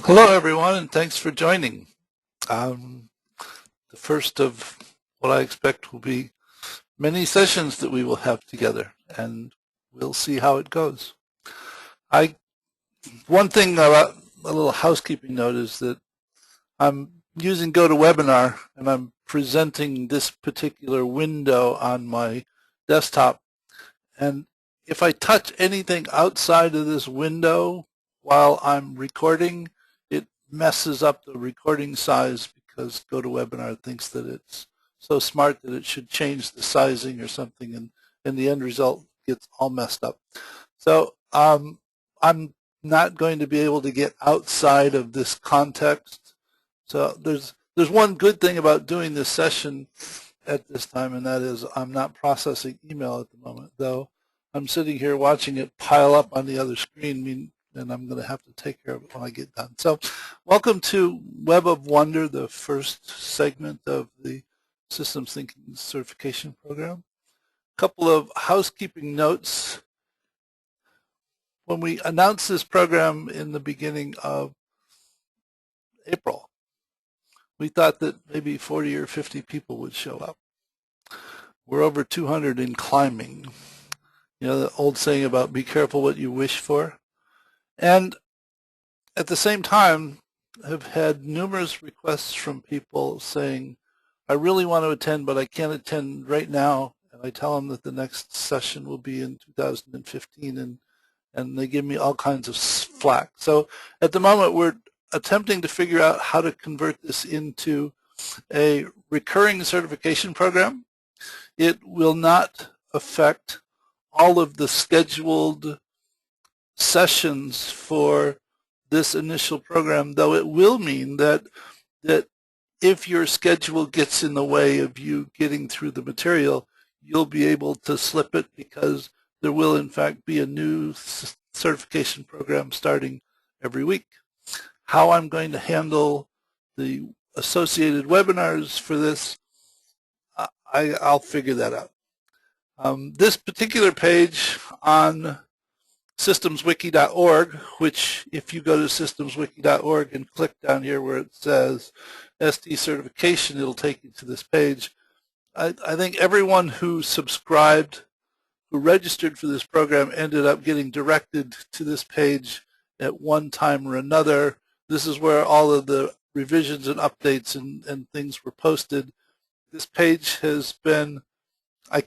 Hello, everyone, and thanks for joining. The first of what I expect will be many sessions that we will have together, and we'll see how it goes. One thing about a little housekeeping note is that I'm using GoToWebinar, and I'm presenting this particular window on my desktop. And if I touch anything outside of this window while I'm recording, it messes up the recording size because GoToWebinar thinks that it's so smart that it should change the sizing or something, and the end result gets all messed up. So I'm not going to be able to get outside of this context. So there's one good thing about doing this session at this time, and that is I'm not processing email at the moment, though I'm sitting here watching it pile up on the other screen, and I'm going to have to take care of it when I get done. So welcome to Web of Wonder, the first segment of the Systems Thinking Certification Program. A couple of housekeeping notes. When we announced this program in the beginning of April, we thought that maybe 40 or 50 people would show up. We're over 200 and climbing. You know, the old saying about be careful what you wish for. And at the same time, I've had numerous requests from people saying, I really want to attend, but I can't attend right now. And I tell them that the next session will be in 2015, and they give me all kinds of flack. So at the moment, we're attempting to figure out how to convert this into a recurring certification program. It will not affect all of the scheduled sessions for this initial program, though it will mean that if your schedule gets in the way of you getting through the material, you'll be able to slip it, because there will in fact be a new certification program starting every week. How I'm going to handle the associated webinars for this, I'll figure that out. This particular page on systemswiki.org, which if you go to systemswiki.org and click down here where it says ST certification, it'll take you to this page. I think everyone who subscribed, who registered for this program, ended up getting directed to this page at one time or another. This is where all of the revisions and updates and things were posted. This page has been, I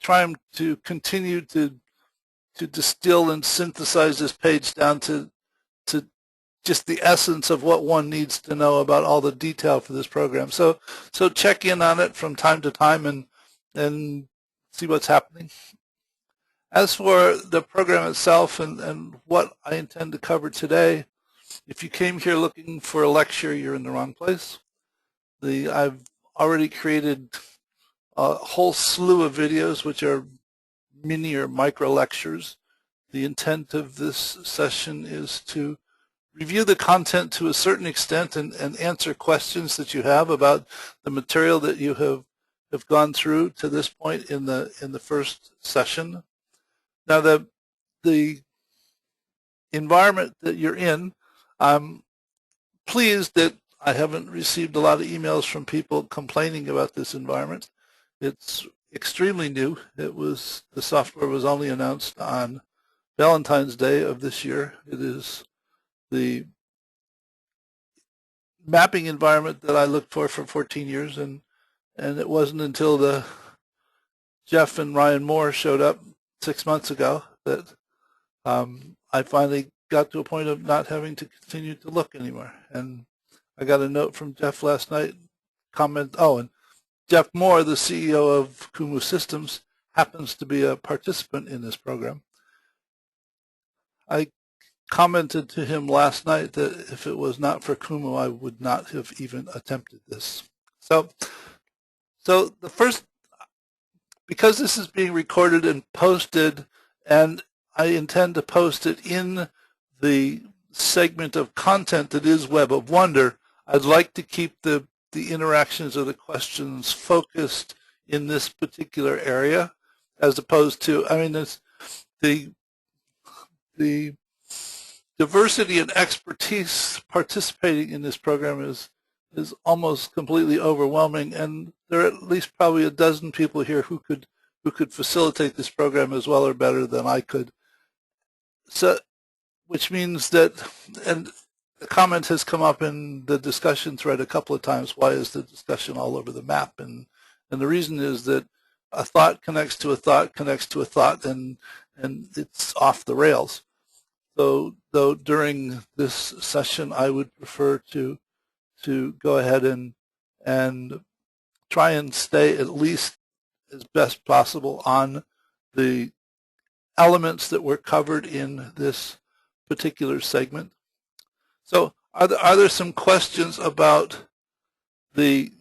try to continue to distill and synthesize this page down to just the essence of what one needs to know about all the detail for this program. So check in on it from time to time and see what's happening. As for the program itself and what I intend to cover today, if you came here looking for a lecture, you're in the wrong place. I've already created a whole slew of videos which are mini or micro lectures. The intent of this session is to review the content to a certain extent and answer questions that you have about the material that you have gone through to this point in the first session. Now the environment that you're in, I'm pleased that I haven't received a lot of emails from people complaining about this environment. It's extremely new. The software was only announced on Valentine's Day of this year. It is the mapping environment that I looked for 14 years, and it wasn't until Jeff and Ryan Moore showed up 6 months ago that I finally got to a point of not having to continue to look anymore. And I got a note from Jeff last night, and Jeff Moore, the CEO of Kumu Systems, happens to be a participant in this program. I commented to him last night that if it was not for Kumu, I would not have even attempted this. So the first, because this is being recorded and posted, and I intend to post it in the segment of content that is Web of Wonder, I'd like to keep the interactions or the questions focused in this particular area, as opposed to, I mean, the diversity and expertise participating in this program is almost completely overwhelming, and there are at least probably a dozen people here who could facilitate this program as well or better than I could. So, which means that, and a comment has come up in the discussion thread a couple of times, why is the discussion all over the map? And the reason is that a thought connects to a thought connects to a thought, and it's off the rails. So though during this session I would prefer to go ahead and try and stay at least as best possible on the elements that were covered in this particular segment. So are there some questions about the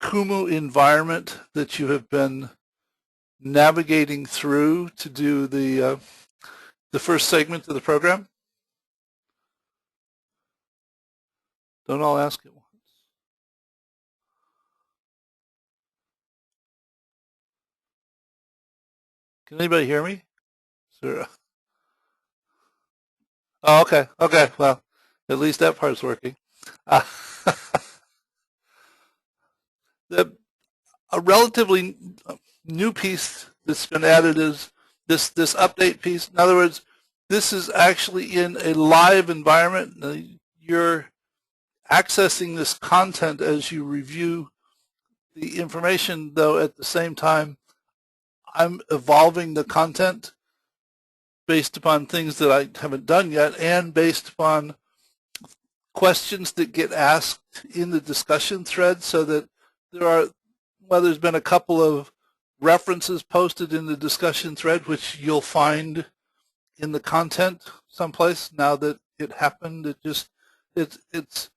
Kumu environment that you have been navigating through to do the first segment of the program? Don't all ask it once. Can anybody hear me? Sure. Oh, okay. Okay. Well, at least that part's working. A relatively new piece that's been added is this update piece. In other words, this is actually in a live environment. You're accessing this content as you review the information, though at the same time I'm evolving the content based upon things that I haven't done yet and based upon questions that get asked in the discussion thread, so that there's been a couple of references posted in the discussion thread which you'll find in the content someplace. Now that it happened, it's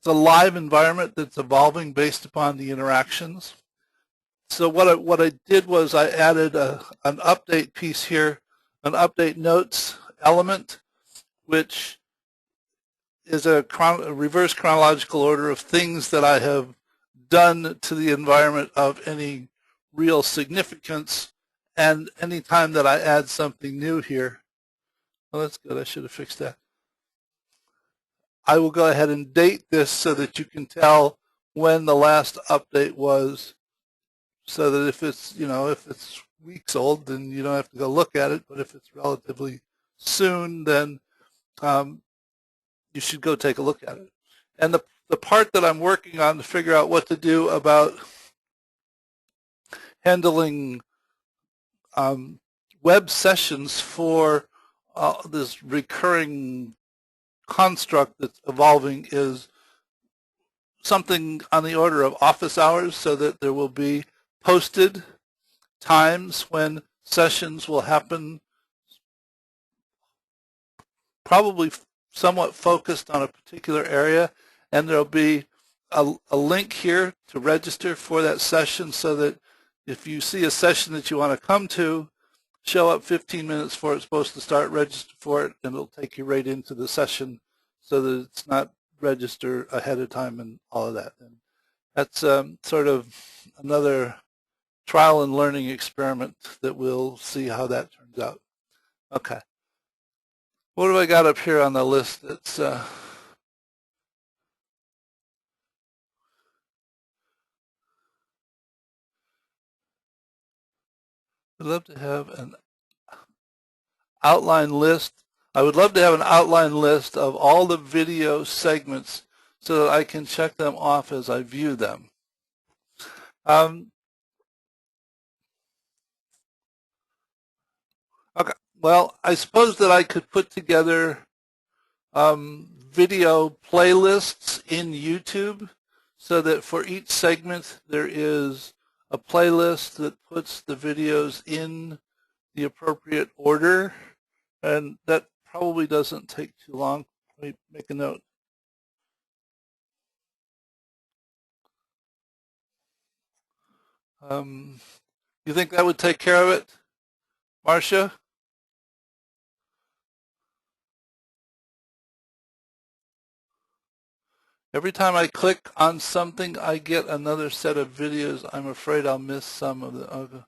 a live environment that's evolving based upon the interactions. So what I did was I added an update piece here, an update notes element, which is a reverse chronological order of things that I have done to the environment of any real significance, and any time that I add something new here, well, that's good, I should have fixed that. I will go ahead and date this so that you can tell when the last update was, so that if it's weeks old, then you don't have to go look at it, but if it's relatively soon, then you should go take a look at it. And the part that I'm working on to figure out what to do about handling web sessions for this recurring construct that's evolving is something on the order of office hours, so that there will be posted times when sessions will happen, probably somewhat focused on a particular area, and there'll be a link here to register for that session, so that if you see a session that you want to come to, show up 15 minutes before it's supposed to start, register for it, and it'll take you right into the session, so that it's not register ahead of time and all of that. And that's sort of another trial and learning experiment that we'll see how that turns out. Okay. What have I got up here on the list that's I'd love to have an outline list. I would love to have an outline list of all the video segments so that I can check them off as I view them. Okay. Well, I suppose that I could put together video playlists in YouTube, so that for each segment there is a playlist that puts the videos in the appropriate order, and that probably doesn't take too long. Let me make a note. You think that would take care of it, Marcia? Every time I click on something, I get another set of videos. I'm afraid I'll miss some of the other.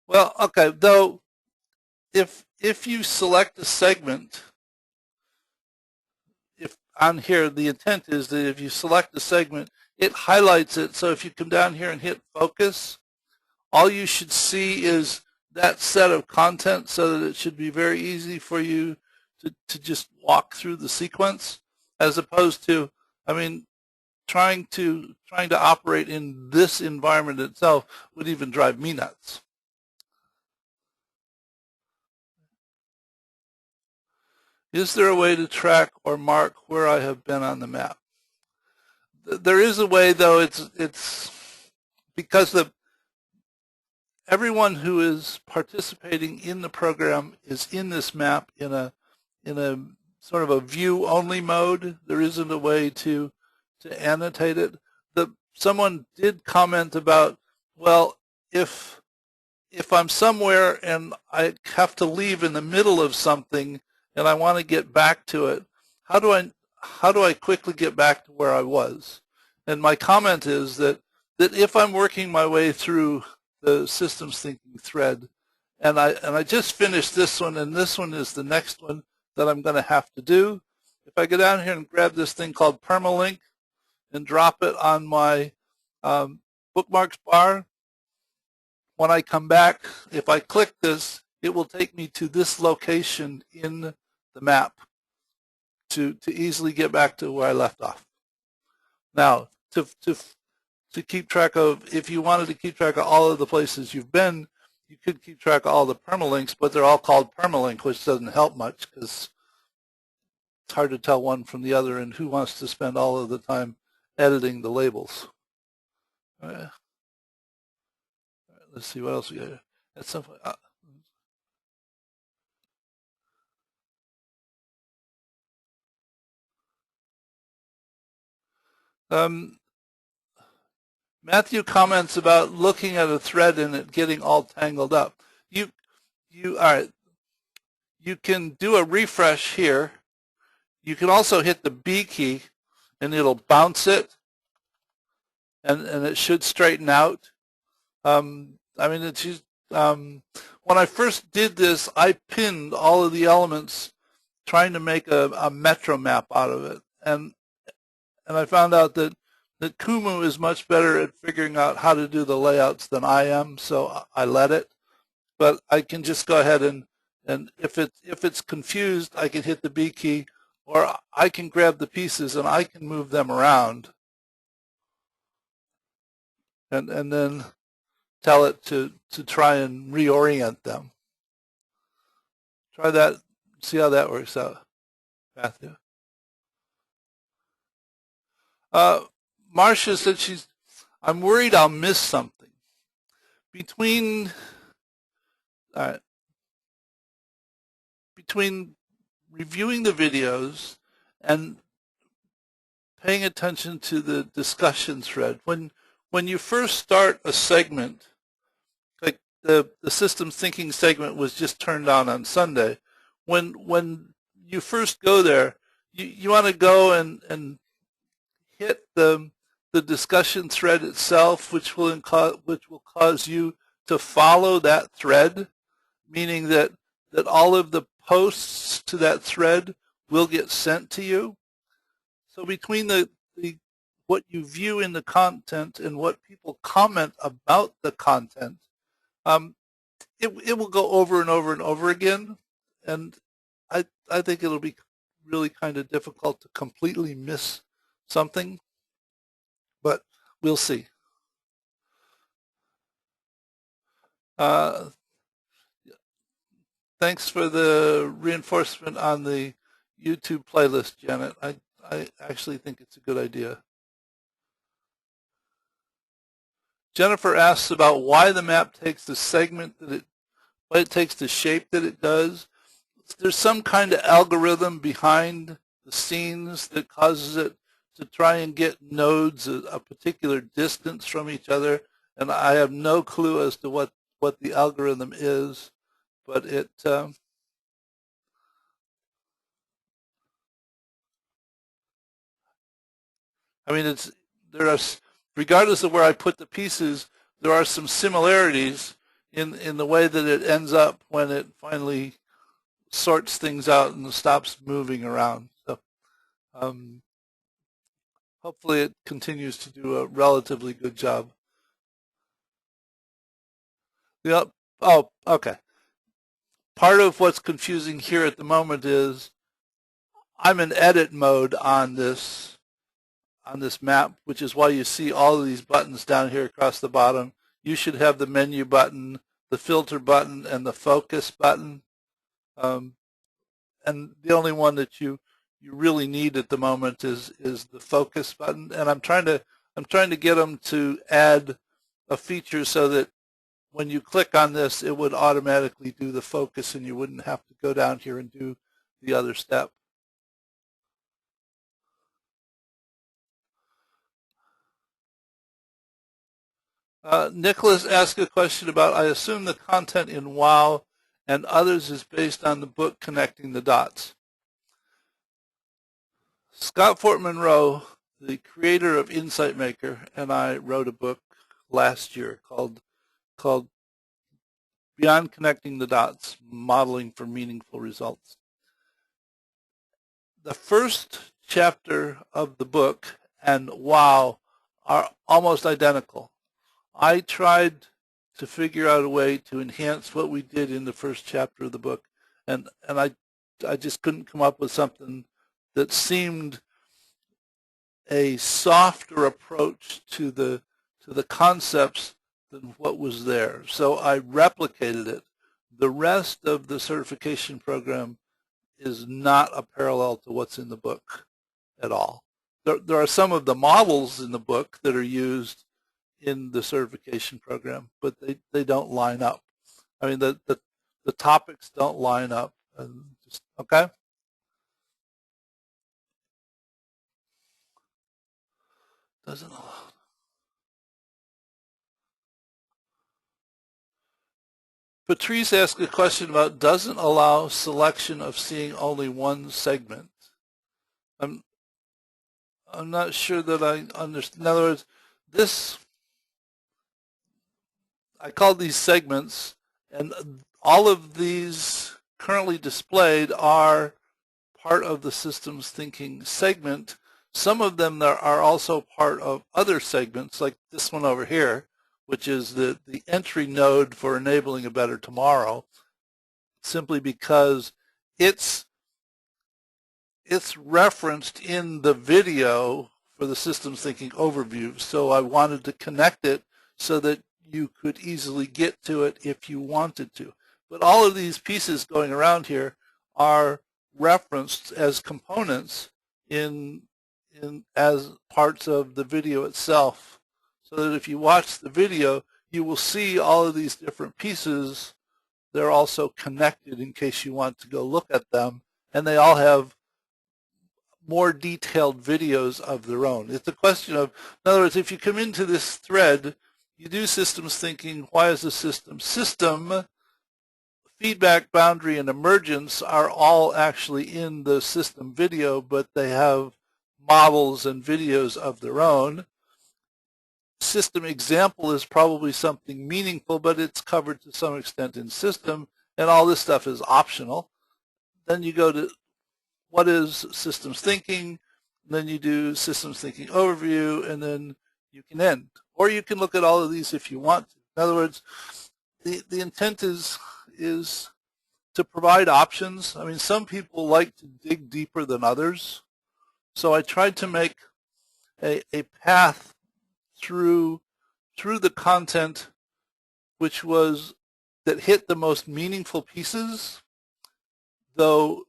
Well, okay, though, if you select a segment on here, the intent is that if you select a segment, it highlights it. So if you come down here and hit focus, all you should see is that set of content, so that it should be very easy for you to just walk through the sequence, as opposed to, I mean, trying to operate in this environment itself would even drive me nuts. Is there a way to track or mark where I have been on the map? There is a way, though. It's because everyone who is participating in the program is in this map in a sort of a view only mode. There isn't a way to annotate it. Someone did comment about, well, if I'm somewhere and I have to leave in the middle of something and I want to get back to it, how do I quickly get back to where I was? And my comment is that if I'm working my way through the systems thinking thread, and I just finished this one, and this one is the next one that I'm going to have to do. If I go down here and grab this thing called permalink and drop it on my bookmarks bar, when I come back, if I click this, it will take me to this location in the map to easily get back to where I left off. Now, to keep track of, if you wanted to keep track of all of the places you've been, you could keep track of all the permalinks, but they're all called permalink, which doesn't help much because it's hard to tell one from the other, and who wants to spend all of the time editing the labels? All right, let's see what else we got. At some point, Matthew comments about looking at a thread and it getting all tangled up. All right. You can do a refresh here. You can also hit the B key and it'll bounce it, and it should straighten out. I mean, it's just, when I first did this, I pinned all of the elements trying to make a metro map out of it, and I found out that Kumu is much better at figuring out how to do the layouts than I am, so I let it. But I can just go ahead and if it's confused, I can hit the B key, or I can grab the pieces and I can move them around, and then tell it to try and reorient them. Try that, see how that works out, Matthew. Marcia said I'm worried I'll miss something. Between reviewing the videos and paying attention to the discussion thread, when you first start a segment, like the systems thinking segment was just turned on Sunday, when you first go there, you want to go and hit the discussion thread itself, which will cause you to follow that thread, meaning that all of the posts to that thread will get sent to you. So between what you view in the content and what people comment about the content, it will go over and over and over again, and I think it'll be really kind of difficult to completely miss something, but we'll see. Thanks for the reinforcement on the YouTube playlist, Janet. I actually think it's a good idea. Jennifer asks about why the map takes the segment why it takes the shape that it does. There's some kind of algorithm behind the scenes that causes it to try and get nodes a particular distance from each other, and I have no clue as to what the algorithm is, but it I mean, regardless of where I put the pieces, there are some similarities in the way that it ends up when it finally sorts things out and stops moving around. So Um, hopefully it continues to do a relatively good job. Yep. Oh, okay. Part of what's confusing here at the moment is I'm in edit mode on this map, which is why you see all of these buttons down here across the bottom. You should have the menu button, the filter button, and the focus button. And the only one that you really need at the moment is the focus button. And I'm trying to get them to add a feature so that when you click on this, it would automatically do the focus, and you wouldn't have to go down here and do the other step. Nicholas asked a question about, I assume the content in WoW and others is based on the book Connecting the Dots. Scott Fort Monroe, the creator of Insight Maker, and I wrote a book last year called Beyond Connecting the Dots, Modeling for Meaningful Results. The first chapter of the book and WoW are almost identical. I tried to figure out a way to enhance what we did in the first chapter of the book, and I just couldn't come up with something that seemed a softer approach to the concepts than what was there. So I replicated it. The rest of the certification program is not a parallel to what's in the book at all. There are some of the models in the book that are used in the certification program, but they don't line up. I mean, the topics don't line up. Okay? Doesn't allow. Patrice asked a question about doesn't allow selection of seeing only one segment. I'm not sure that I understand. In other words, I call these segments, and all of these currently displayed are part of the systems thinking segment. Some of them are also part of other segments, like this one over here, which is the entry node for enabling a better tomorrow, simply because it's referenced in the video for the systems thinking overview. So I wanted to connect it so that you could easily get to it if you wanted to. But all of these pieces going around here are referenced as components as parts of the video itself, so that if you watch the video, you will see all of these different pieces. They're also connected in case you want to go look at them, and they all have more detailed videos of their own. It's a question of, in other words, if you come into this thread, you do systems thinking, why is the system? System, feedback, boundary, and emergence are all actually in the system video, but they have models and videos of their own. System example is probably something meaningful, but it's covered to some extent in system, and all this stuff is optional. Then you go to what is systems thinking, then you do systems thinking overview, and then you can end. Or you can look at all of these if you want to. In other words, the intent is to provide options. I mean, some people like to dig deeper than others. So I tried to make a path through the content that hit the most meaningful pieces, though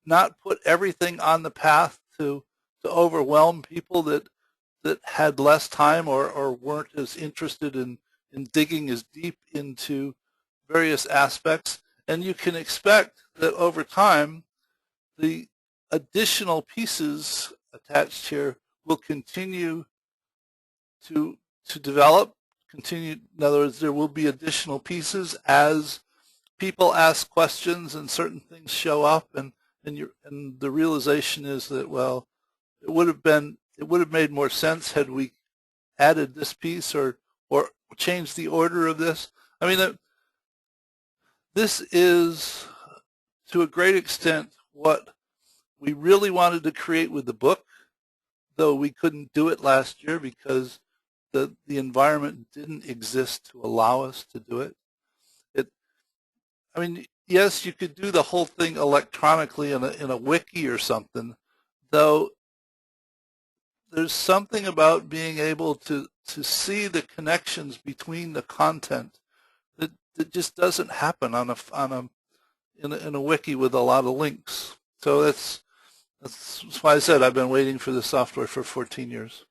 not put everything on the path to overwhelm people that had less time or weren't as interested in digging as deep into various aspects. And you can expect that over time, the additional pieces attached here will continue to develop, in other words, there will be additional pieces as people ask questions and certain things show up, and the realization is that, well, it would have made more sense had we added this piece or changed the order of this. I mean, this is to a great extent what we really wanted to create with the book, though we couldn't do it last year because the environment didn't exist to allow us to do it. I mean, yes, you could do the whole thing electronically in a wiki or something, though there's something about being able to see the connections between the content that just doesn't happen in a wiki with a lot of links. So that's why I said I've been waiting for this software for 14 years.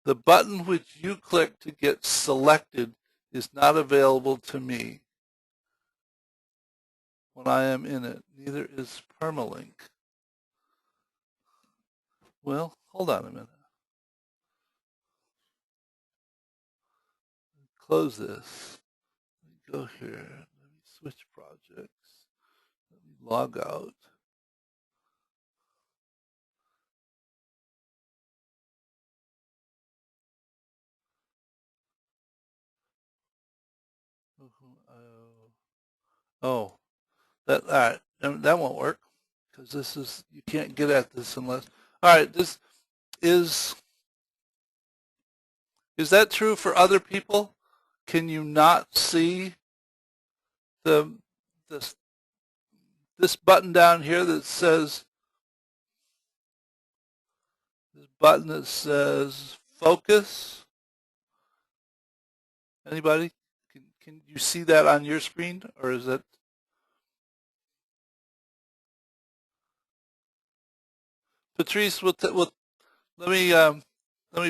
The button which you click to get selected is not available to me when I am in it. Neither is permalink. Well, hold on a minute. Close this. Let me go here. Let me switch projects. Let me log out. Oh, that all right. That won't work because this is, you can't get at this unless. All right, this is that true for other people? Can you not see this button down here that says, this button that says focus? Anybody? Can you see that on your screen, or is that? Patrice, let me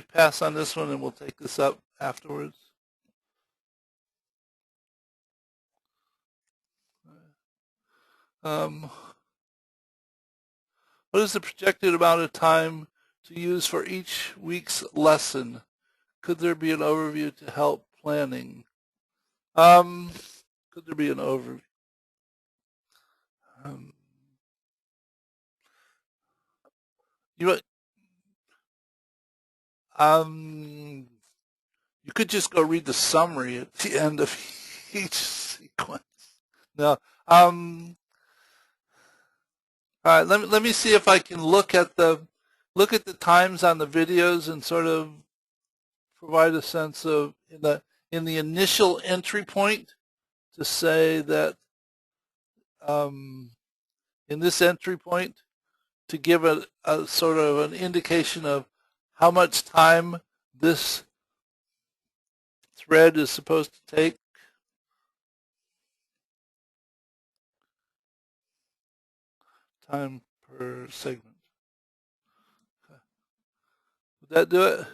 pass on this one, and we'll take this up afterwards. What is the projected amount of time to use for each week's lesson? Could there be an overview to help planning? Could there be an overview? You could just go read the summary at the end of each sequence. No. All right. Let me see if I can look at the times on the videos and sort of provide a sense of in the initial entry point to say that in this entry point to give a sort of an indication of how much time this thread is supposed to take. Time per segment. Okay. Would that do it?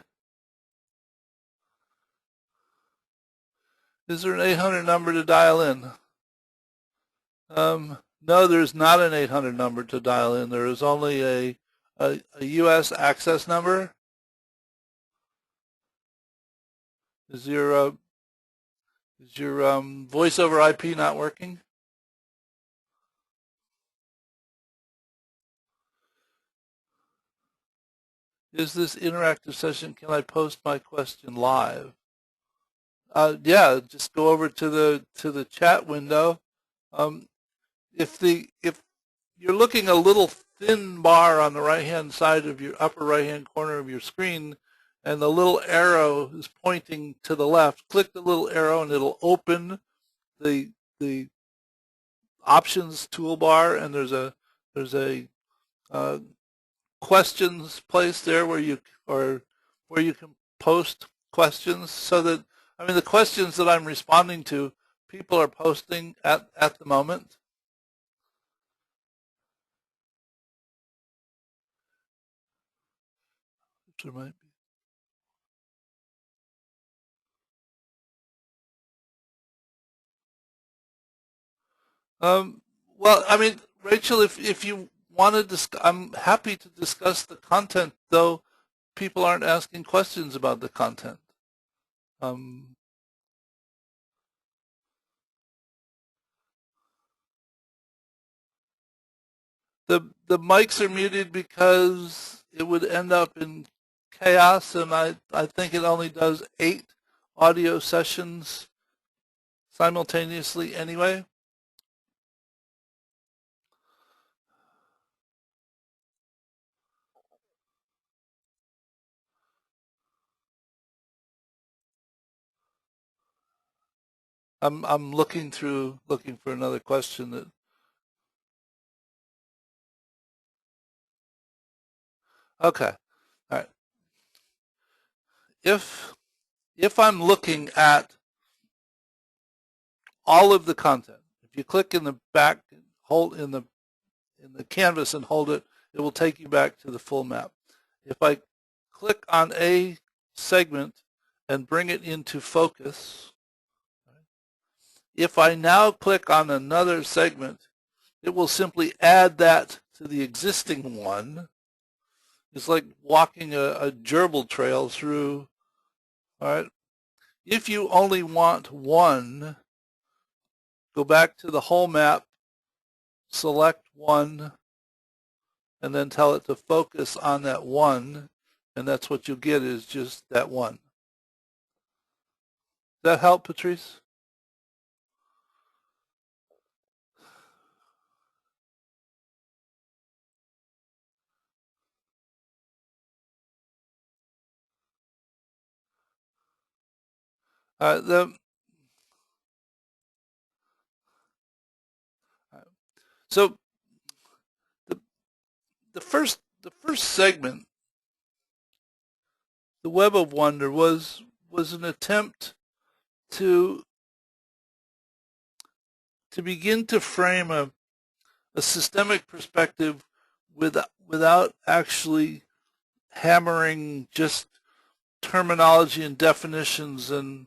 Is there an 800 number to dial in? No, there's not an 800 number to dial in. There is only a U.S. access number. Is your voice over IP not working? Is this interactive session? Can I post my question live? Yeah, just go over to the chat window. If you're looking a little thin bar on the right-hand side of your upper right-hand corner of your screen, and the little arrow is pointing to the left, click the little arrow and it'll open the options toolbar, and there's a questions place there where you can post questions, so that, I mean, the questions that I'm responding to, people are posting at the moment. There might be. Well, I mean, Rachel, if you want to I'm happy to discuss the content, though people aren't asking questions about the content. The mics are muted because it would end up in chaos, and I think it only does 8 audio sessions simultaneously anyway. I'm looking for another question that. Okay. All right. If I'm looking at all of the content, if you click in the back, hold in the canvas and hold it, it will take you back to the full map. If I click on a segment and bring it into focus, if I now click on another segment, it will simply add that to the existing one. It's like walking a gerbil trail through. All right. If you only want one, go back to the whole map, select one, and then tell it to focus on that one, and that's what you'll get is just that one. Does that help, Patrice? The So the, the first segment, the Web of Wonder, was an attempt to begin to frame a systemic perspective without actually hammering just terminology and definitions and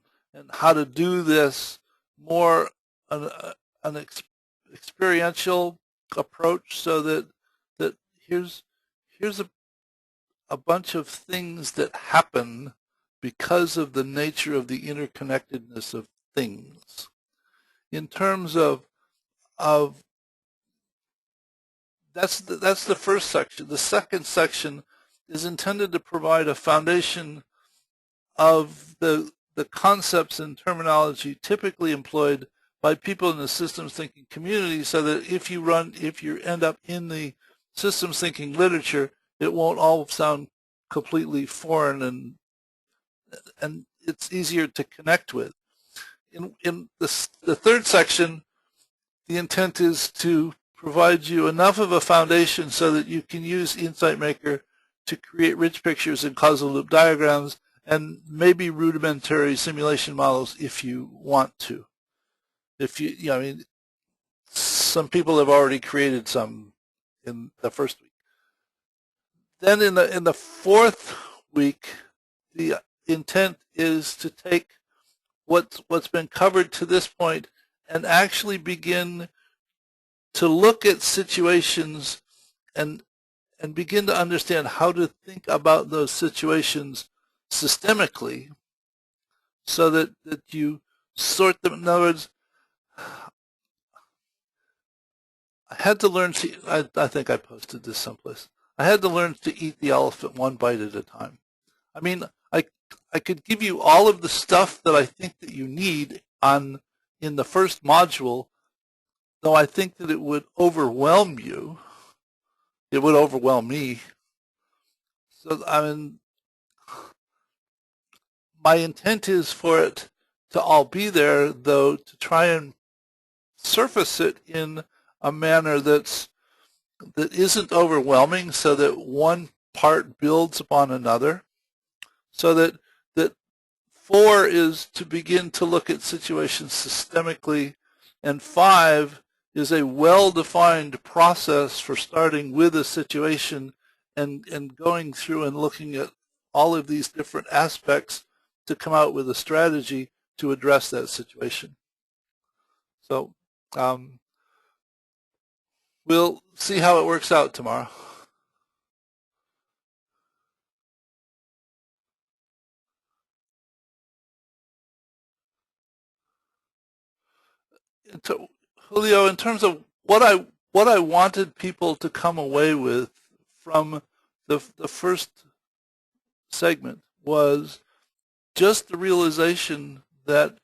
how to do this, more an experiential approach, so that here's a bunch of things that happen because of the nature of the interconnectedness of things. In terms of that's the first section. The second section is intended to provide a foundation of the concepts and terminology typically employed by people in the systems thinking community, so that if you end up in the systems thinking literature, it won't all sound completely foreign, and it's easier to connect with. In the third section, the intent is to provide you enough of a foundation so that you can use Insight Maker to create rich pictures and causal loop diagrams and maybe rudimentary simulation models if you want to. I mean, some people have already created some in the first week. Then in the fourth week, the intent is to take what's been covered to this point and actually begin to look at situations and begin to understand how to think about those situations systemically, so that you sort them. In other words, I had to learn to, I think I posted this someplace, I had to learn to eat the elephant one bite at a time. I mean, I could give you all of the stuff that I think that you need in the first module, though I think that it would overwhelm you. It would overwhelm me. So, I mean, my intent is for it to all be there, though, to try and surface it in a manner that isn't overwhelming, so that one part builds upon another, so that 4 is to begin to look at situations systemically, and 5 is a well-defined process for starting with a situation and going through and looking at all of these different aspects to come out with a strategy to address that situation. So we'll see how it works out tomorrow. Julio, in terms of what I wanted people to come away with from the first segment was just the realization that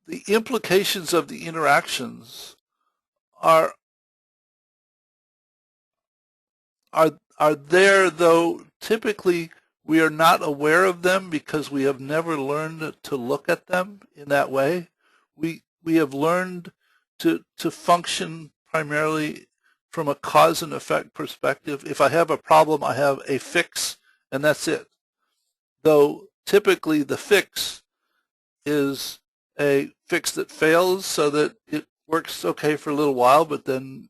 the implications of the interactions are there, though typically we are not aware of them because we have never learned to look at them in that way. We have learned to function primarily from a cause and effect perspective. If I have a problem, I have a fix, and that's it. Though typically the fix is a fix that fails so that it works okay for a little while, but then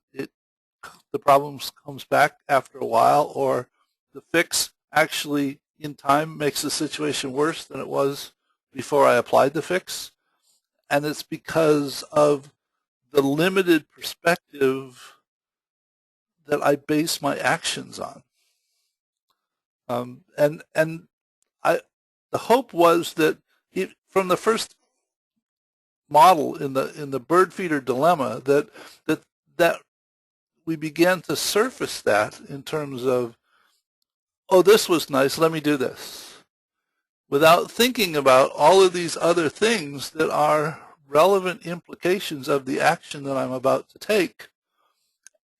the problem comes back after a while, or the fix actually in time makes the situation worse than it was before I applied the fix. And it's because of the limited perspective that I base my actions on. And the hope was that from the first model in the bird feeder dilemma that we began to surface that in terms of, oh, this was nice, let me do this, without thinking about all of these other things that are relevant implications of the action that I'm about to take.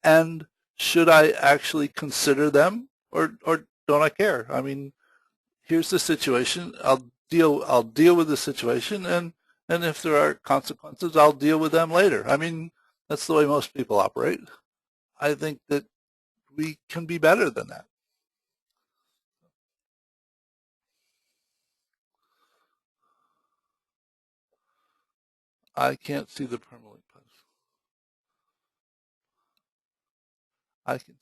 And should I actually consider them, or don't I care? I mean, here's the situation. I'll deal with the situation, and if there are consequences, I'll deal with them later. I mean, that's the way most people operate. I think that we can be better than that. I can't see the permalink button. I can.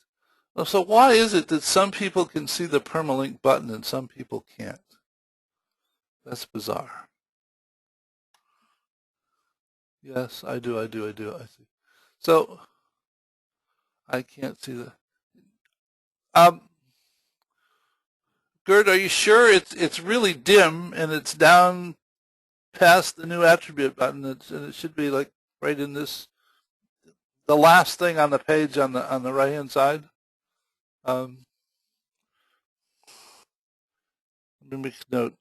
So why is it that some people can see the permalink button and some people can't? That's bizarre. Yes, I do. I see. So I can't see the. Gert, are you sure it's really dim and it's down past the new attribute button? And it should be like right in this, the last thing on the page on the right hand side. Let me make a note.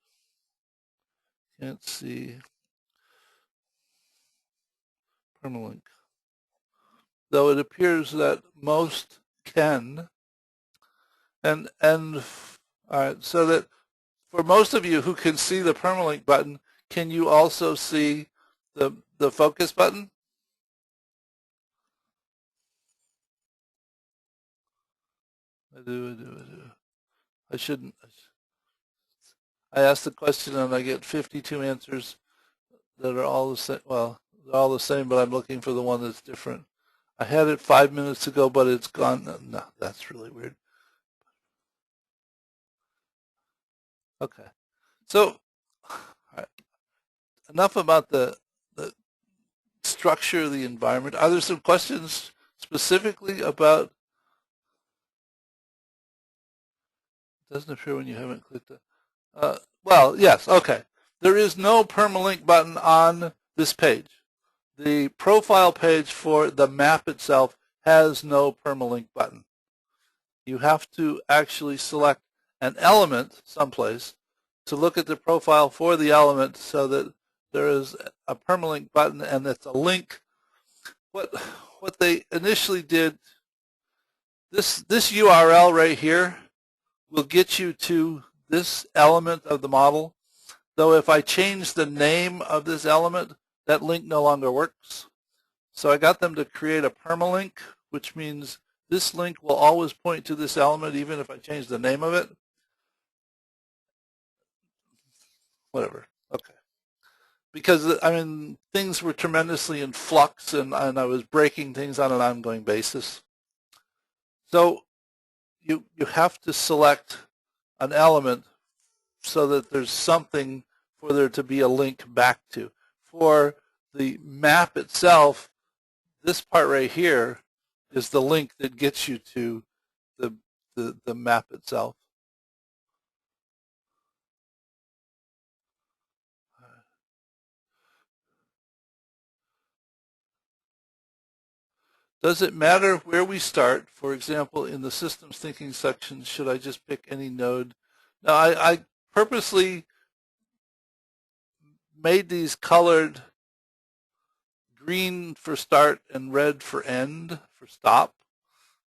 Can't see permalink. Though it appears that most can. And all right, so that for most of you who can see the permalink button, can you also see the focus button? I do. I shouldn't. I ask the question and I get 52 answers that are all the same. Well, they're all the same, but I'm looking for the one that's different. I had it 5 minutes ago, but it's gone. No, that's really weird. Okay. So, all right. Enough about the structure of the environment. Are there some questions specifically about? It doesn't appear when you haven't clicked it. Well, yes, okay. There is no permalink button on this page. The profile page for the map itself has no permalink button. You have to actually select an element someplace to look at the profile for the element so that there is a permalink button and it's a link. What they initially did, this URL right here will get you to this element of the model, though if I change the name of this element, that link no longer works. So I got them to create a permalink, which means this link will always point to this element even if I change the name of it. Whatever, okay. Because, I mean, things were tremendously in flux and I was breaking things on an ongoing basis. So you have to select an element so that there's something for there to be a link back to. For the map itself, this part right here is the link that gets you to the map itself. Does it matter where we start? For example, in the systems thinking section, should I just pick any node? Now, I purposely made these colored green for start and red for end, for stop,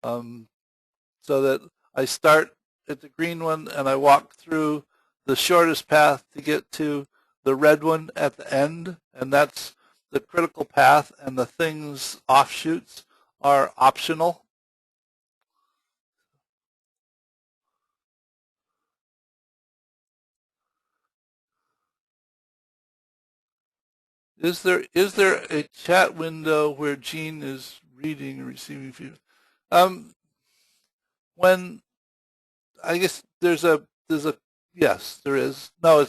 so that I start at the green one and I walk through the shortest path to get to the red one at the end, and that's the critical path, and the things offshoots are optional. Is there a chat window where Gene is reading and receiving feedback? When I guess there's a yes, there is. No,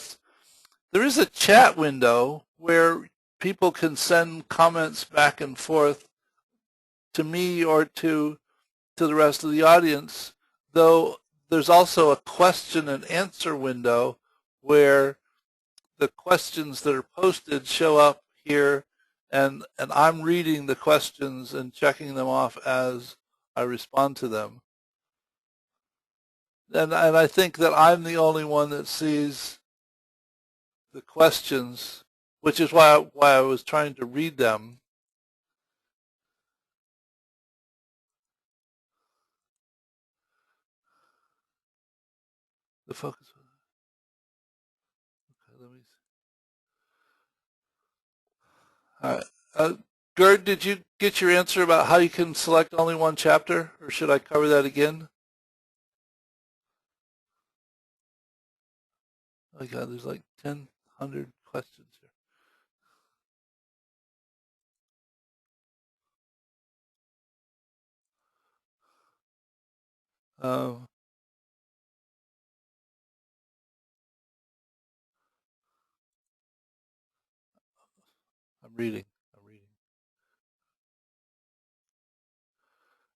there is a chat window where people can send comments back and forth to me or to the rest of the audience, though there's also a question and answer window where the questions that are posted show up here, and I'm reading the questions and checking them off as I respond to them. And I think that I'm the only one that sees the questions, which is why I was trying to read them. The focus. Okay, let me see. All right. Gerd, did you get your answer about how you can select only one chapter, or should I cover that again? Oh God, there's like 100 questions here. I'm reading.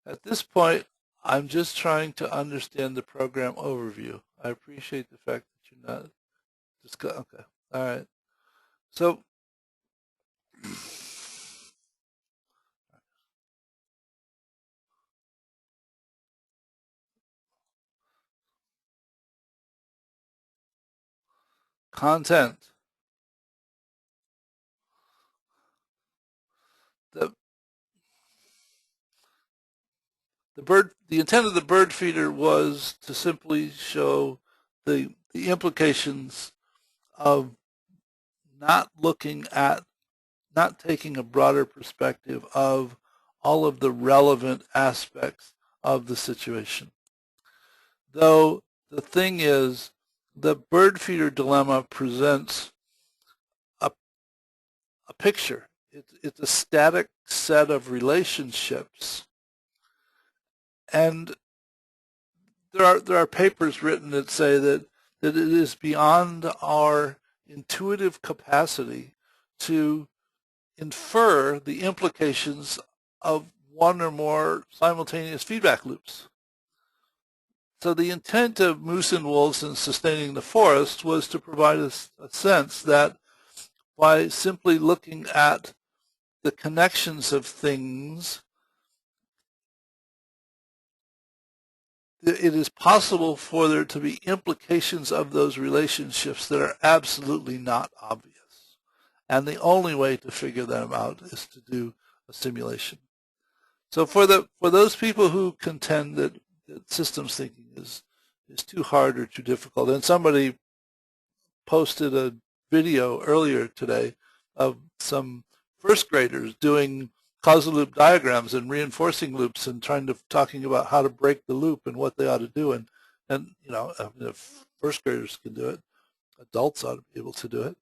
At this point, I'm just trying to understand the program overview. I appreciate the fact that you're not okay. All right. So content. The the intent of the bird feeder was to simply show the implications of not taking a broader perspective of all of the relevant aspects of the situation. Though the thing is, the bird feeder dilemma presents a picture. It's a static set of relationships, and there are papers written that say that it is beyond our intuitive capacity to infer the implications of one or more simultaneous feedback loops. So the intent of Moose and Wolves in Sustaining the Forest was to provide us a sense that by simply looking at the connections of things, it is possible for there to be implications of those relationships that are absolutely not obvious. And the only way to figure them out is to do a simulation. So for those people who contend that systems thinking is too hard or too difficult, and somebody posted a video earlier today of some first graders doing causal loop diagrams and reinforcing loops and talking about how to break the loop and what they ought to do, and you know, if first graders can do it, adults ought to be able to do it.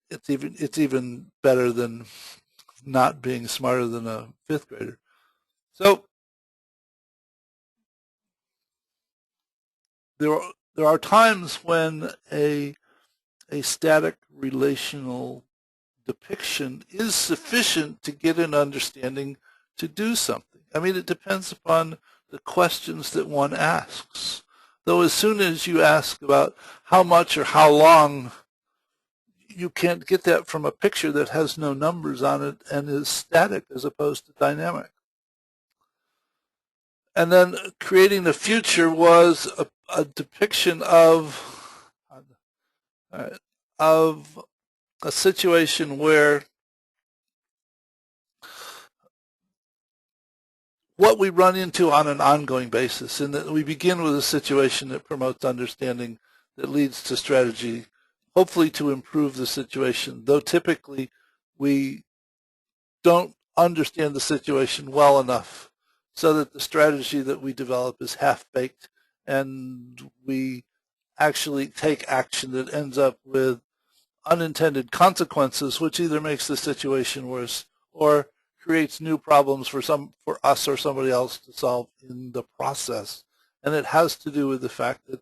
It's even better than not being smarter than a fifth grader. So there are times when a static relational depiction is sufficient to get an understanding to do something. I mean, it depends upon the questions that one asks. Though as soon as you ask about how much or how long, you can't get that from a picture that has no numbers on it and is static as opposed to dynamic. And then creating the future was a depiction of a situation where what we run into on an ongoing basis, in that we begin with a situation that promotes understanding that leads to strategy, hopefully to improve the situation, though typically we don't understand the situation well enough so that the strategy that we develop is half-baked and we actually take action that ends up with unintended consequences, which either makes the situation worse or creates new problems for us or somebody else to solve in the process. And it has to do with the fact that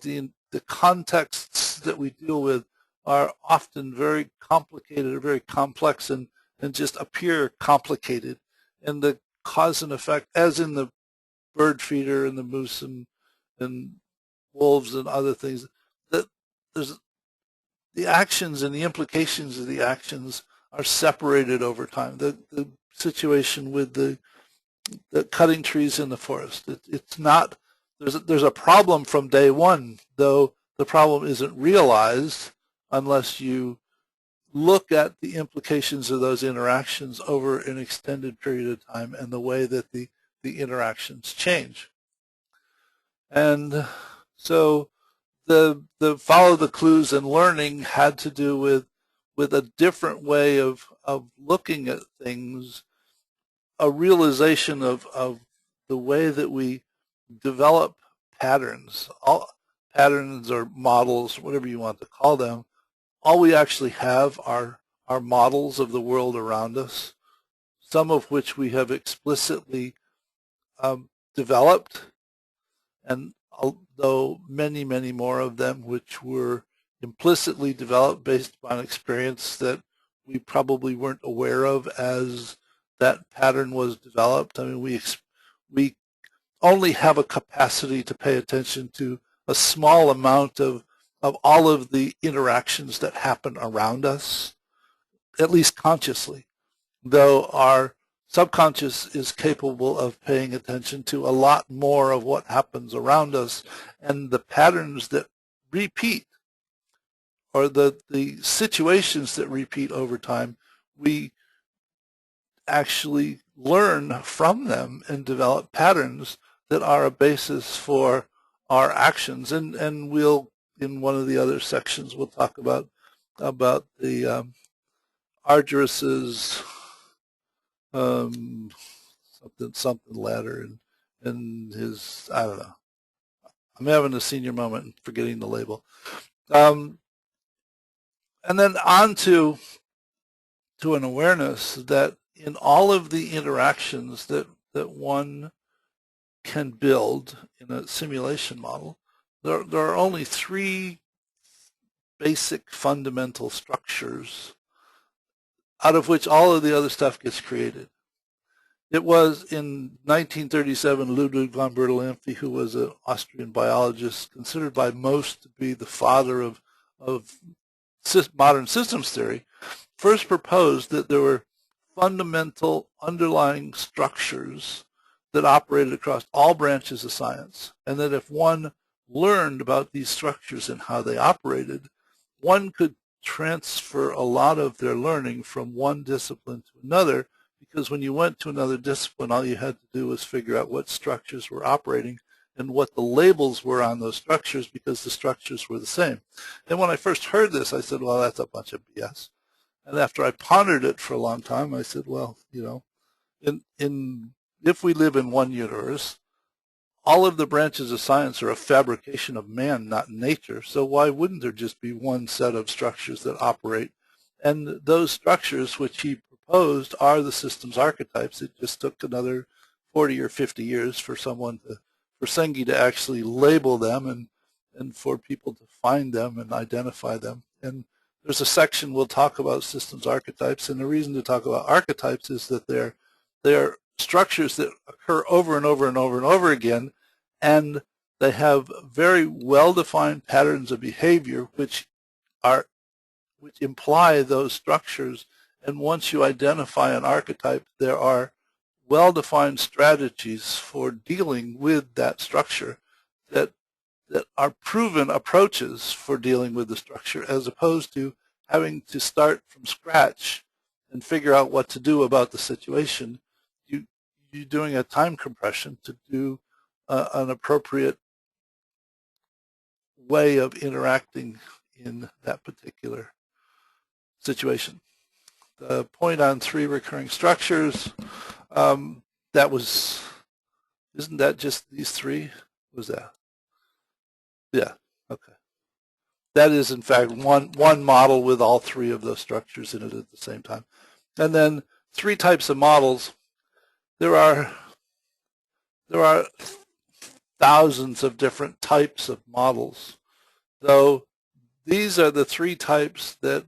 the contexts that we deal with are often very complicated or very complex and just appear complicated. And the cause and effect, as in the bird feeder and the moose and wolves and other things, that there's the actions and the implications of the actions are separated over time. The situation with the cutting trees in the forest, it's not, there's a problem from day one, though the problem isn't realized unless you look at the implications of those interactions over an extended period of time and the way that the interactions change. And so the follow the clues and learning had to do with a different way of looking at things, a realization of the way that we develop patterns, all patterns or models, whatever you want to call them. All we actually have are models of the world around us, some of which we have explicitly developed, and although many, many more of them which were implicitly developed based on experience that we probably weren't aware of as that pattern was developed. I mean, we only have a capacity to pay attention to a small amount of all of the interactions that happen around us, at least consciously, though our subconscious is capable of paying attention to a lot more of what happens around us, and the patterns that repeat or the situations that repeat over time, we actually learn from them and develop patterns that are a basis for our actions. And we'll, in one of the other sections, we'll talk about the Argyris's something ladder and his, I don't know. I'm having a senior moment and forgetting the label. And then on to an awareness that in all of the interactions that one can build in a simulation model, there are only three basic fundamental structures out of which all of the other stuff gets created. It was in 1937 Ludwig von Bertalanffy, who was an Austrian biologist, considered by most to be the father of modern systems theory, first proposed that there were fundamental underlying structures that operated across all branches of science, and that if one learned about these structures and how they operated, one could transfer a lot of their learning from one discipline to another, because when you went to another discipline, all you had to do was figure out what structures were operating and what the labels were on those structures, because the structures were the same. And when I first heard this, I said, well, that's a bunch of BS. And after I pondered it for a long time, I said, well, you know, if we live in one universe, all of the branches of science are a fabrication of man, not nature. So why wouldn't there just be one set of structures that operate? And those structures which he proposed are the systems archetypes. It just took another 40 or 50 years for Sengi to actually label them and for people to find them and identify them. And there's a section we'll talk about systems archetypes, and the reason to talk about archetypes is that they're structures that occur over and over and over and over again, and they have very well-defined patterns of behavior which imply those structures. And once you identify an archetype, there are well-defined strategies for dealing with that structure that are proven approaches for dealing with the structure, as opposed to having to start from scratch and figure out what to do about the situation. You you doing a time compression to do an appropriate way of interacting in that particular situation. The point on 3 recurring structures, that was, isn't that just these 3? Was that? Yeah, okay. That is, in fact, one model with all 3 of those structures in it at the same time. And then 3 types of models. There are thousands of different types of models, though these are the 3 types that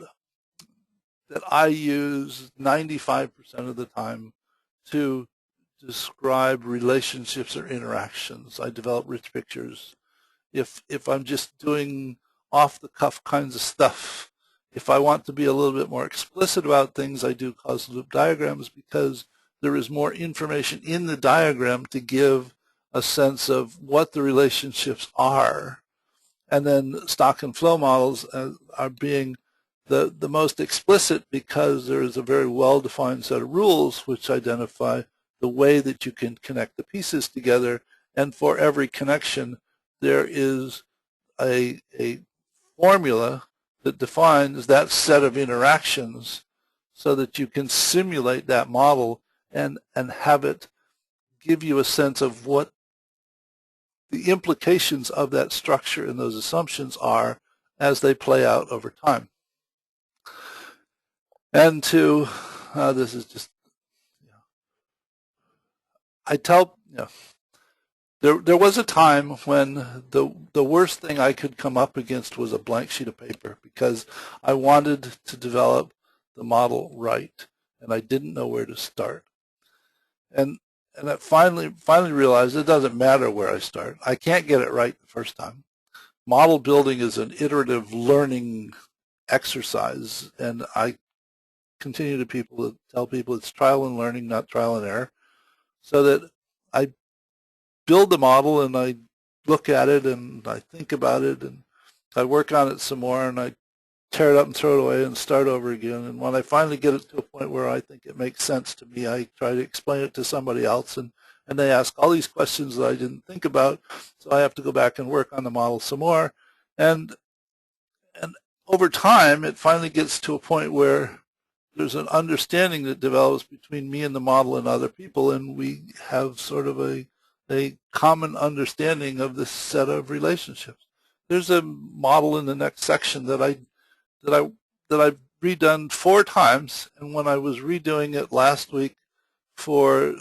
I use 95% of the time to describe relationships or interactions. I develop rich pictures. If I'm just doing off-the-cuff kinds of stuff, if I want to be a little bit more explicit about things, I do causal loop diagrams because there is more information in the diagram to give a sense of what the relationships are. And then stock and flow models are being the most explicit because there is a very well-defined set of rules which identify the way that you can connect the pieces together. And for every connection, there is a formula that defines that set of interactions so that you can simulate that model and have it give you a sense of what the implications of that structure and those assumptions are as they play out over time. And to, this is just, I tell, there was a time when the worst thing I could come up against was a blank sheet of paper because I wanted to develop the model right, and I didn't know where to start. And I finally realized it doesn't matter where I start. I can't get it right the first time. Model building is an iterative learning exercise, and I continue to tell people it's trial and learning, not trial and error, so that I build the model and I look at it and I think about it and I work on it some more and I tear it up and throw it away and start over again. And when I finally get it to a point where I think it makes sense to me, I try to explain it to somebody else, and they ask all these questions that I didn't think about, so I have to go back and work on the model some more. And over time, it finally gets to a point where there's an understanding that develops between me and the model and other people, and we have sort of a common understanding of this set of relationships. There's a model in the next section that I've redone 4 times, and when I was redoing it last week for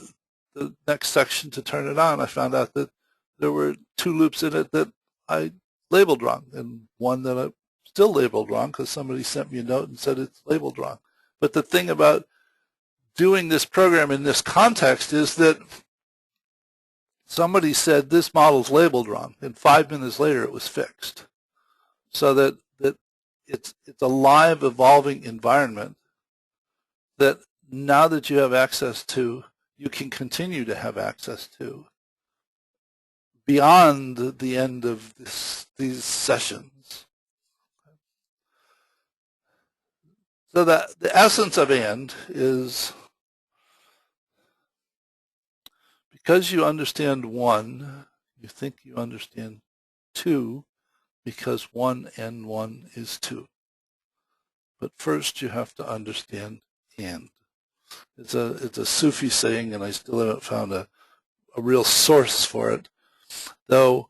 the next section to turn it on, I found out that there were 2 loops in it that I labeled wrong, and one that I still labeled wrong because somebody sent me a note and said it's labeled wrong. But the thing about doing this program in this context is that somebody said this model's labeled wrong, and 5 minutes later it was fixed. So that it's a live, evolving environment that now that you have access to, you can continue to have access to beyond the end of these sessions. So that the essence of AND is, because you understand 1, you think you understand 2, because 1 and 1 is 2. But first you have to understand AND. It's a Sufi saying, and I still haven't found a real source for it, though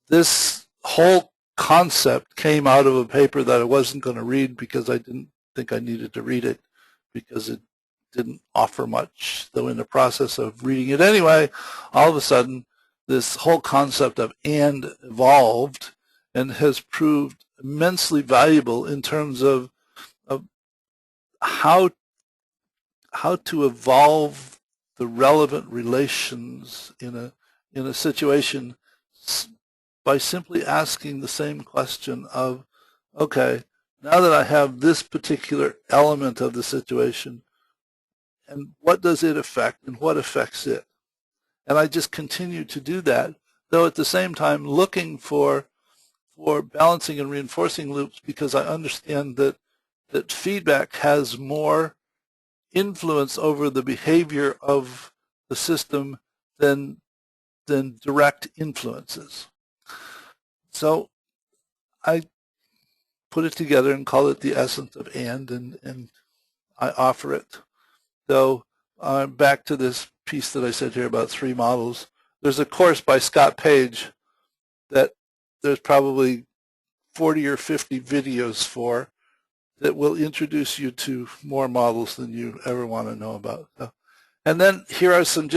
this whole concept came out of a paper that I wasn't going to read because I didn't think I needed to read it because it didn't offer much. Though in the process of reading it anyway, all of a sudden this whole concept of AND evolved and has proved immensely valuable in terms of how to evolve the relevant relations in a situation by simply asking the same question of, okay, now that I have this particular element of the situation, and what does it affect and what affects it? And I just continue to do that, though at the same time looking for balancing and reinforcing loops, because I understand that feedback has more influence over the behavior of the system than direct influences. So I put it together and call it the essence of and I offer it. So back to this piece that I said here about 3 models. There's a course by Scott Page that there's probably 40 or 50 videos for that will introduce you to more models than you ever want to know about. And then here are some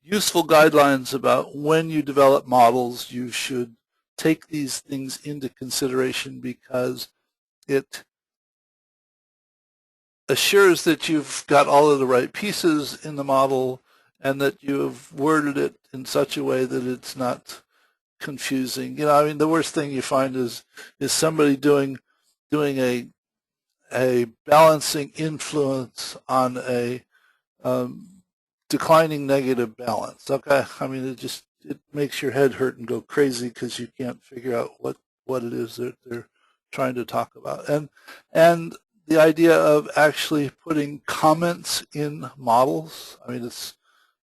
useful guidelines about when you develop models. You should take these things into consideration because it assures that you've got all of the right pieces in the model and that you have worded it in such a way that it's not confusing. You know, I mean, the worst thing you find is somebody doing a balancing influence on a declining negative balance. Okay, I mean, it makes your head hurt and go crazy because you can't figure out what it is that they're trying to talk about. And the idea of actually putting comments in models, I mean,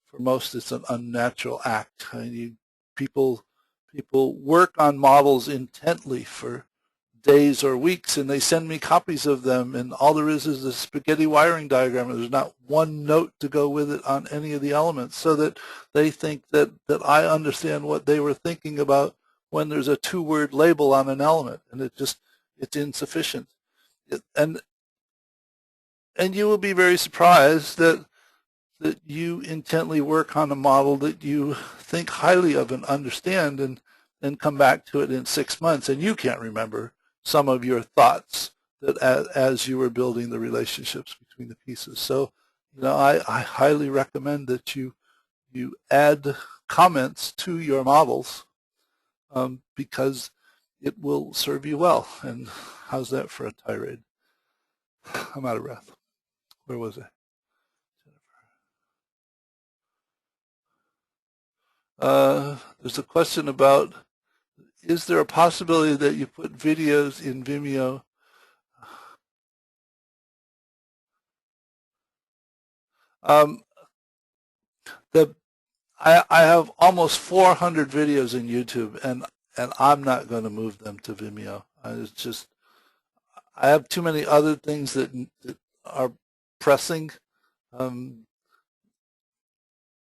for most it's an unnatural act. I mean, people work on models intently for days or weeks, and they send me copies of them, and all there is a spaghetti wiring diagram, and there's not one note to go with it on any of the elements, so that they think that I understand what they were thinking about when there's a 2-word label on an element, and it's insufficient. And you will be very surprised that you intently work on a model that you think highly of and understand, and then come back to it in 6 months, and you can't remember some of your thoughts that as you were building the relationships between the pieces. So, you know, I highly recommend that you add comments to your models because it will serve you well. And how's that for a tirade? I'm out of breath. Where was I? There's a question about, is there a possibility that you put videos in Vimeo? I have almost 400 videos in YouTube, and I'm not going to move them to Vimeo. I have too many other things that are pressing.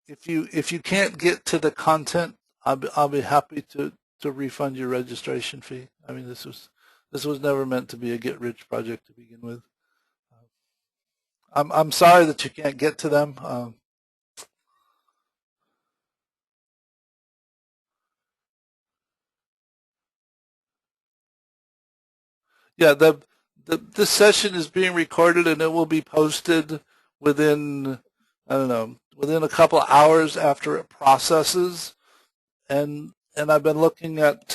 If you can't get to the content, I'll be happy to refund your registration fee. I mean, this was never meant to be a get-rich project to begin with. I'm sorry that you can't get to them. Yeah, this session is being recorded, and it will be posted within, I don't know, within a couple of hours after it processes. And I've been looking at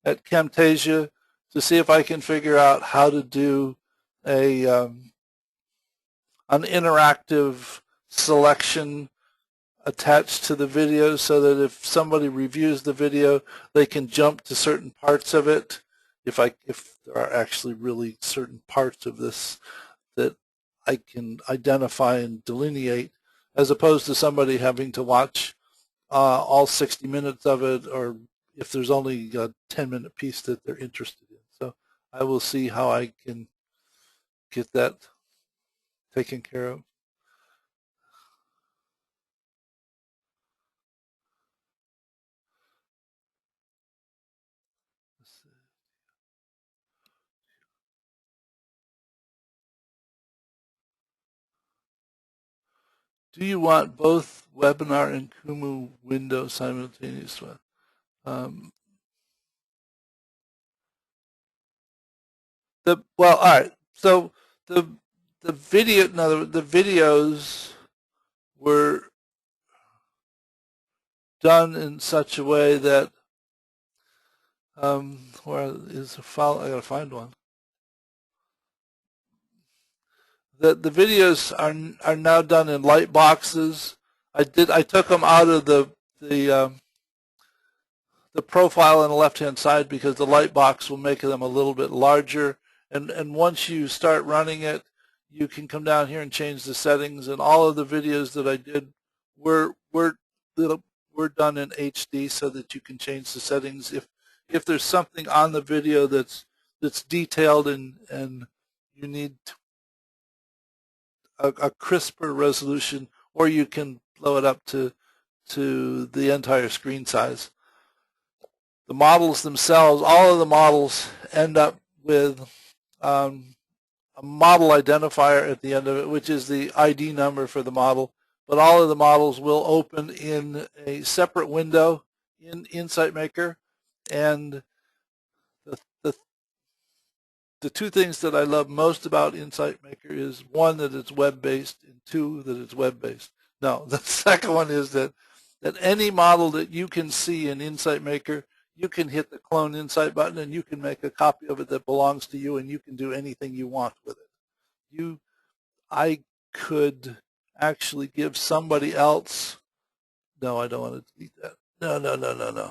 Camtasia to see if I can figure out how to do an interactive selection attached to the video, so that if somebody reviews the video, they can jump to certain parts of it. If there are actually really certain parts of this that I can identify and delineate, as opposed to somebody having to watch all 60 minutes of it, or if there's only a 10-minute piece that they're interested in. So I will see how I can get that taken care of. Do you want both webinar and Kumu windows simultaneously? Well, all right. So the video, in other words, the videos were done in such a way that where is the file? I gotta find one. The videos are now done in light boxes. I took them out of the profile on the left-hand side because the light box will make them a little bit larger. And once you start running it, you can come down here and change the settings, and all of the videos that I did were done in HD so that you can change the settings if there's something on the video that's detailed and you need a crisper resolution, or you can blow it up to the entire screen size. The models themselves, all of the models end up with a model identifier at the end of it, which is the ID number for the model. But all of the models will open in a separate window in Insight Maker. And the two things that I love most about Insight Maker is, one, that it's web-based, and two, that it's web-based. No, the second one is that any model that you can see in Insight Maker, you can hit the Clone Insight button and you can make a copy of it that belongs to you, and you can do anything you want with it. I could actually give somebody else, no, I don't want to delete that. No.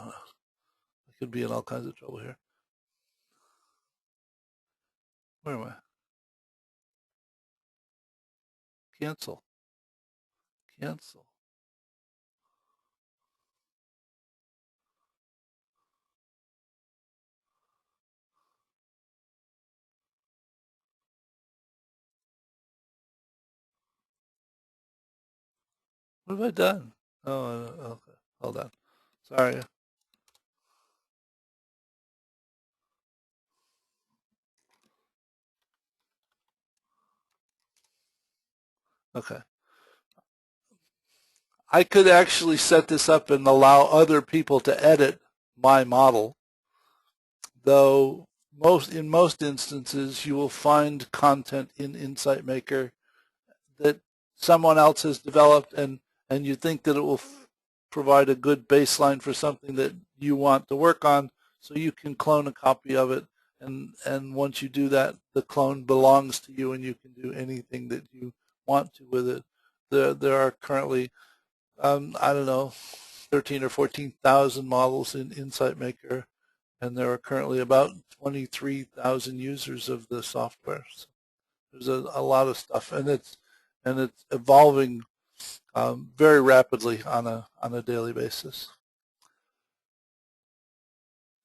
I could be in all kinds of trouble here. Where am I? Cancel. What have I done? Oh, okay. Hold on. Sorry. Okay. I could actually set this up and allow other people to edit my model, though in most instances you will find content in Insight Maker that someone else has developed, and you think that it will provide a good baseline for something that you want to work on, so you can clone a copy of it, and once you do that, the clone belongs to you and you can do anything that you want to with it. There are currently I don't know, 13 or 14,000 models in Insight Maker, and there are currently about 23,000 users of the software. So there's a lot of stuff, and it's evolving very rapidly on a daily basis.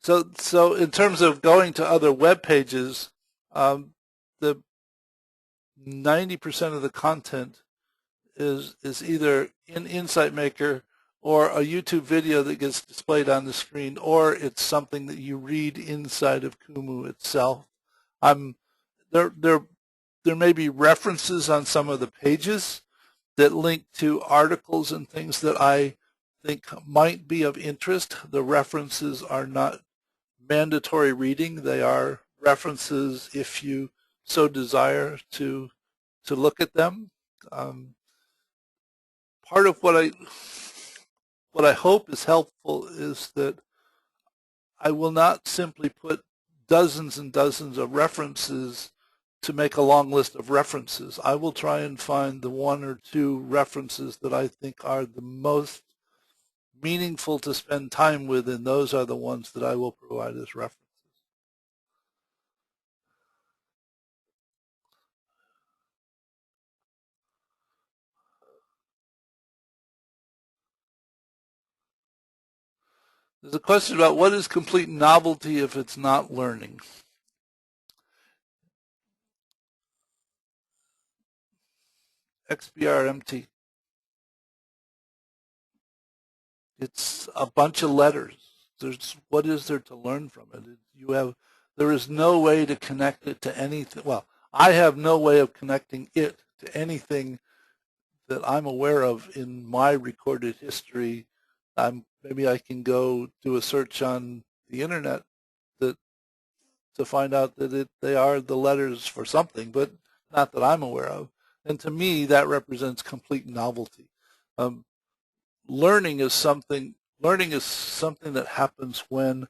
So in terms of going to other web pages, the 90% of the content is either in Insight Maker or a YouTube video that gets displayed on the screen, or it's something that you read inside of Kumu itself. There may be references on some of the pages that link to articles and things that I think might be of interest. The references are not mandatory reading. They are references if you so desire to look at them. Part of what I hope is helpful is that I will not simply put dozens and dozens of references to make a long list of references. I will try and find the one or two references that I think are the most meaningful to spend time with, and those are the ones that I will provide as references. There's a question about what is complete novelty if it's not learning. XBRMT. It's a bunch of letters. What is there to learn from it? There is no way to connect it to anything. Well, I have no way of connecting it to anything that I'm aware of in my recorded history. Maybe I can go do a search on the internet to find out that they are the letters for something, but not that I'm aware of. And to me, that represents complete novelty. Learning is something that happens when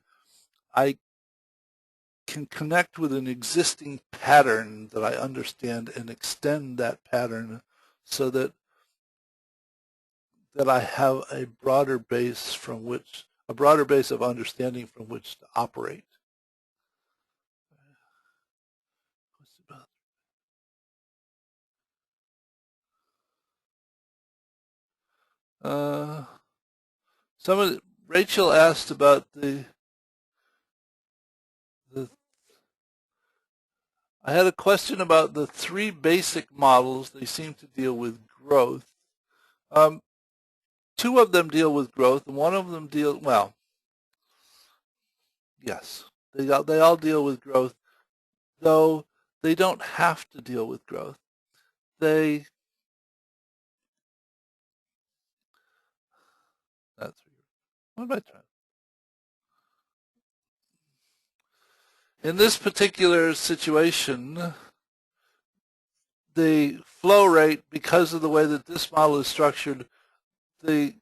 I can connect with an existing pattern that I understand and extend that pattern so that I have a broader base of understanding from which to operate. Rachel asked about the I had a question about the three basic models. They seem to deal with growth. Two of them deal with growth, and one of them well, yes, they all deal with growth, though they don't have to deal with growth. That's what am I trying? In this particular situation, the flow rate, because of the way that this model is structured, the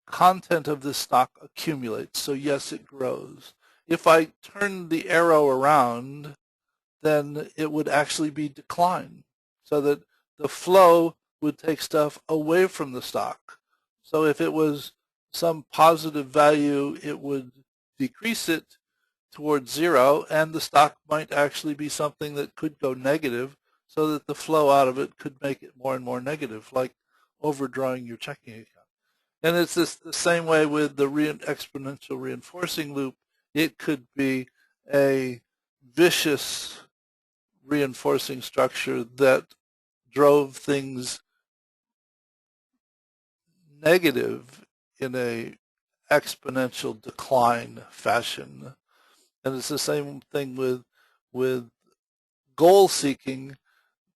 content of this stock accumulates. So yes, it grows. If I turn the arrow around, then it would actually be decline, so that the flow would take stuff away from the stock. So if it was some positive value, it would decrease it towards zero, and the stock might actually be something that could go negative, so that the flow out of it could make it more and more negative, like overdrawing your checking account. And it's the same way with the exponential reinforcing loop. It could be a vicious reinforcing structure that drove things negative in a exponential decline fashion. And it's the same thing with goal seeking.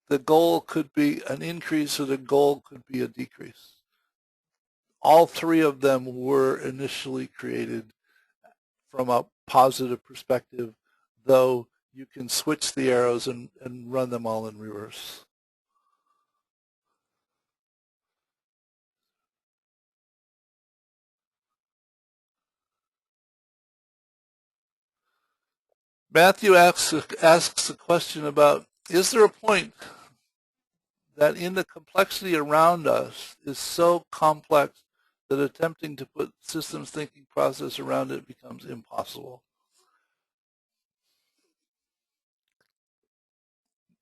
The goal could be an increase or the goal could be a decrease. All three of them were initially created from a positive perspective, though you can switch the arrows and run them all in reverse. Matthew asks a question about, is there a point that in the complexity around us is so complex that attempting to put systems thinking process around it becomes impossible?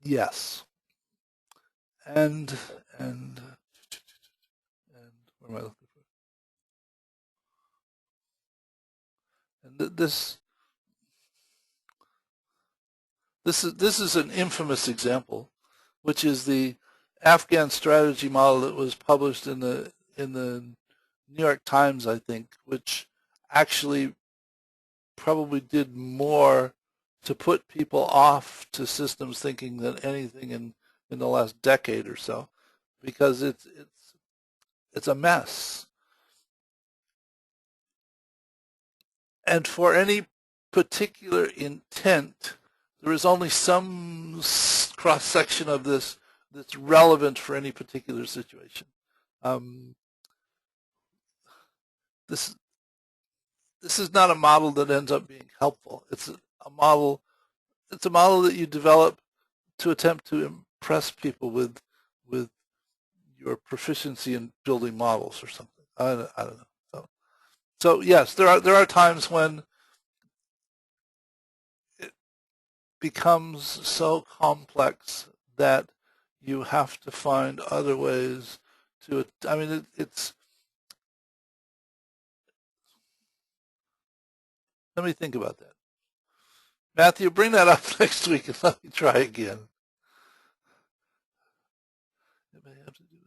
Yes. And where am I looking for? And this is an infamous example, which is the Afghan strategy model that was published in the New York Times, I think, which actually probably did more to put people off to systems thinking than anything in the last decade or so, because it's a mess. And for any particular intent, there is only some cross-section of this that's relevant for any particular situation. This is not a model that ends up being helpful. It's a model that you develop to attempt to impress people with your proficiency in building models or something. I don't know. So yes, there are times when it becomes so complex that you have to find other ways to. I mean, it's. Let me think about that. Matthew, bring that up next week and let me try again. It may have to do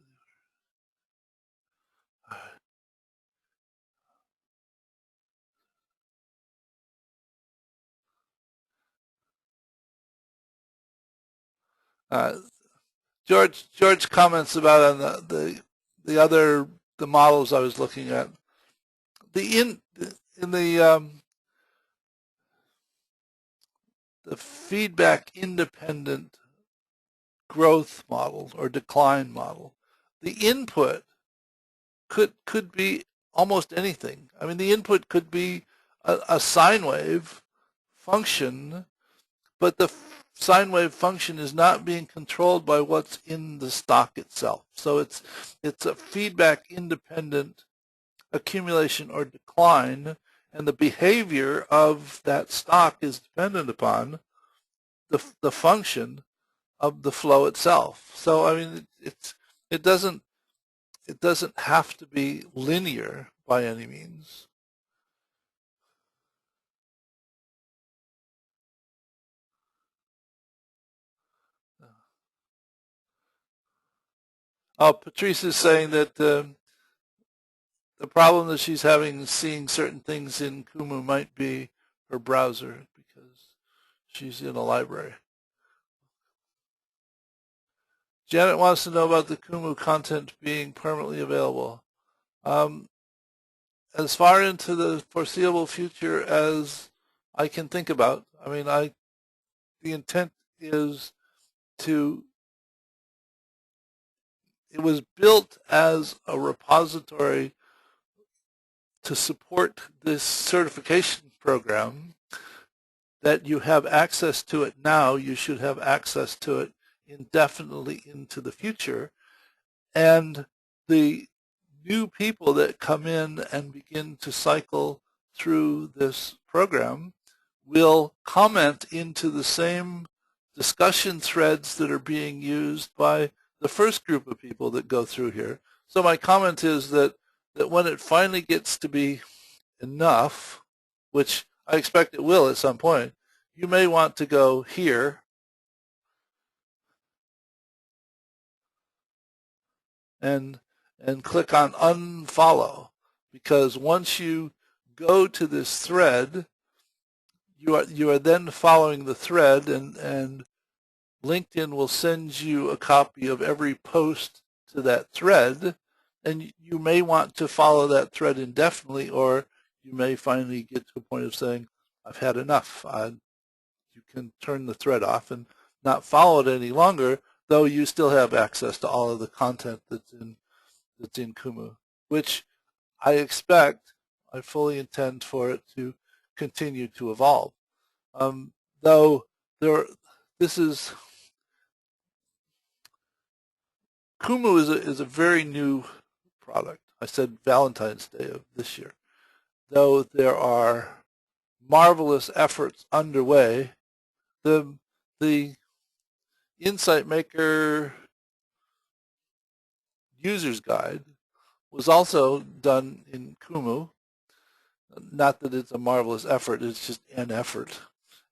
with George comments about on the models I was looking at. In the feedback independent growth model or decline model, the input could be almost anything. I mean, the input could be a sine wave function, but the sine wave function is not being controlled by what's in the stock itself. So it's a feedback independent accumulation or decline, and the behavior of that stock is dependent upon the function of the flow itself. So I mean, it doesn't. it doesn't have to be linear by any means. Oh, Patrice is saying that the problem that she's having seeing certain things in Kumu might be her browser because she's in a library. Janet wants to know about the Kumu content being permanently available. As far into the foreseeable future as I can think about, I mean, the intent is to, it was built as a repository to support this certification program. That you have access to it now, you should have access to it indefinitely into the future. And the new people that come in and begin to cycle through this program will comment into the same discussion threads that are being used by the first group of people that go through here. So my comment is that when it finally gets to be enough, which I expect it will at some point, you may want to go here and click on unfollow, because once you go to this thread, you are then following the thread, and LinkedIn will send you a copy of every post to that thread, and you may want to follow that thread indefinitely, or you may finally get to a point of saying, I've had enough. You can turn the thread off and not follow it any longer, though you still have access to all of the content that's in Kumu, which I expect, I fully intend for it to continue to evolve. Though Kumu is a very new product. I said Valentine's Day of this year. Though there are marvelous efforts underway, the Insight Maker user's guide was also done in Kumu. Not that it's a marvelous effort, it's just an effort.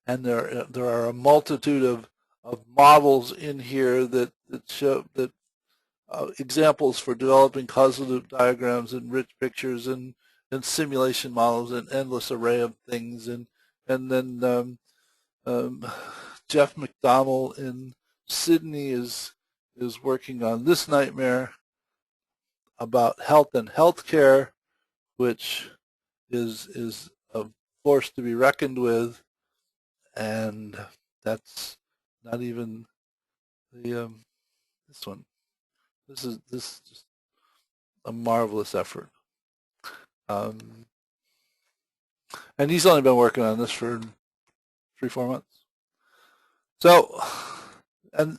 And there are a multitude of models in here that show that examples for developing causal loop diagrams and rich pictures and simulation models and endless array of things. And then Jeff McDonnell in Sydney is working on this nightmare about health and healthcare, which is a force to be reckoned with, and that's not even the this one. This is just a marvelous effort, and he's only been working on this for 3-4 months. So, and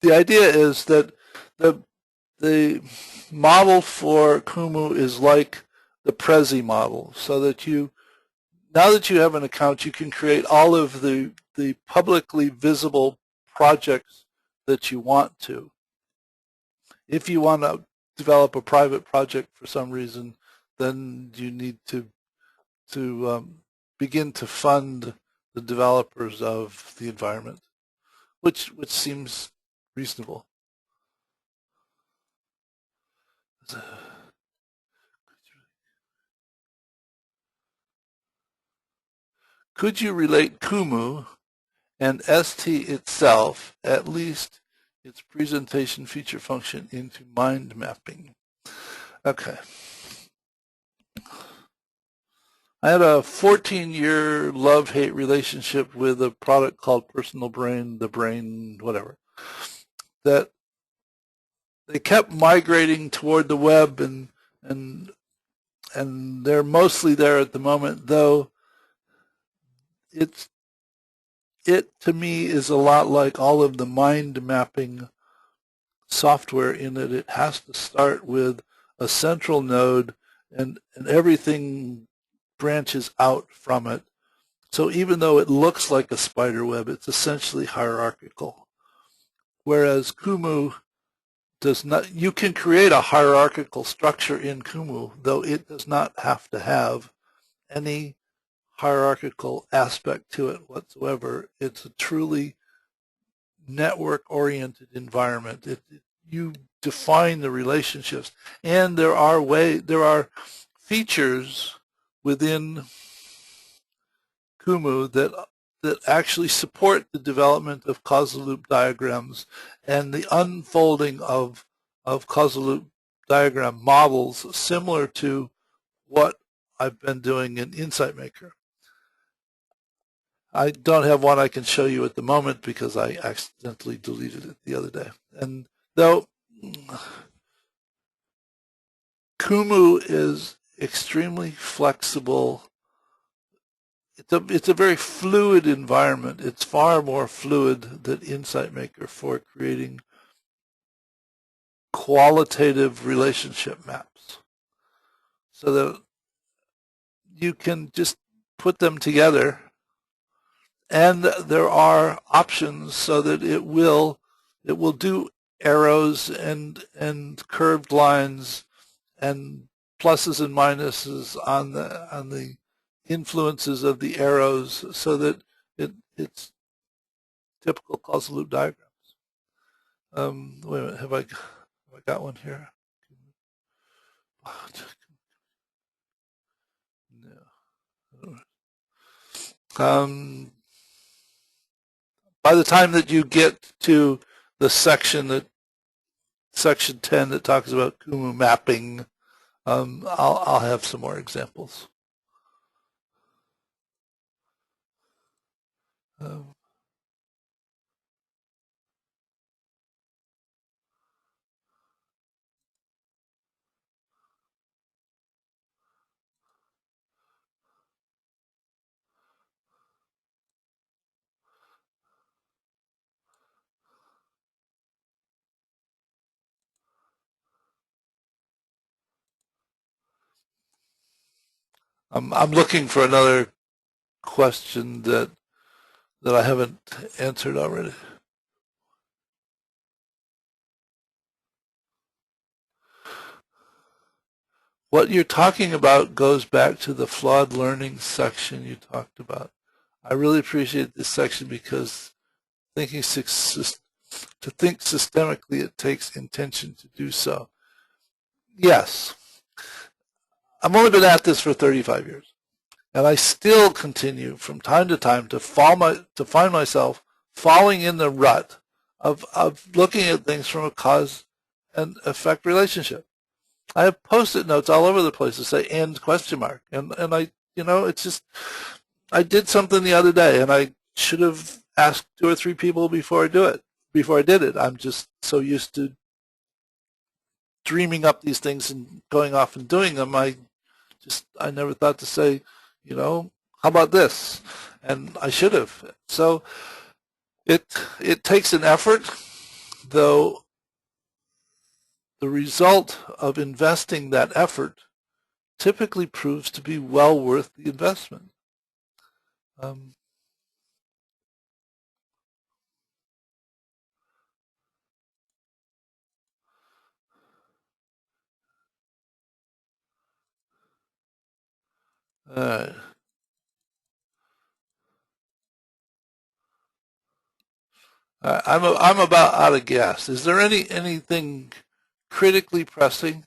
the idea is that the model for Kumu is like the Prezi model, so that now that you have an account, you can create all of the publicly visible projects that you want to. If you want to develop a private project for some reason, then you need to begin to fund the developers of the environment, which seems reasonable. Could you relate Kumu and ST itself, at least its presentation feature function, into mind mapping? Okay. I had a 14-year love-hate relationship with a product called Personal Brain, the Brain, whatever, that they kept migrating toward the web, and they're mostly there at the moment, though it to me is a lot like all of the mind mapping software in that it has to start with a central node, and everything branches out from it. So even though it looks like a spider web, it's essentially hierarchical. Whereas Kumu does not, you can create a hierarchical structure in Kumu, though it does not have to have any hierarchical aspect to it whatsoever. It's a truly network-oriented environment. You define the relationships, and there are features within Kumu that actually support the development of causal loop diagrams and the unfolding of causal loop diagram models similar to what I've been doing in Insight Maker. I don't have one I can show you at the moment because I accidentally deleted it the other day. And though Kumu is extremely flexible, it's a very fluid environment. It's far more fluid than Insight Maker for creating qualitative relationship maps, so that you can just put them together, and there are options so that it will do arrows and curved lines and pluses and minuses on the influences of the arrows, so that it's typical causal loop diagrams. Wait a minute, have I got one here? No. By the time that you get to the section 10 that talks about Kumu mapping, I'll have some more examples. I'm looking for another question that I haven't answered already. What you're talking about goes back to the flawed learning section you talked about. I really appreciate this section because to think systemically, it takes intention to do so. Yes. I've only been at this for 35 years, and I still continue from time to time to find myself falling in the rut of looking at things from a cause and effect relationship. I have Post-it notes all over the place that say "and?" and I, it's just, I did something the other day, and I should have asked 2 or 3 people before I did it. I'm just so used to dreaming up these things and going off and doing them. I never thought to say, how about this? And I should have. So it takes an effort, though the result of investing that effort typically proves to be well worth the investment. I'm about out of gas. Is there anything critically pressing?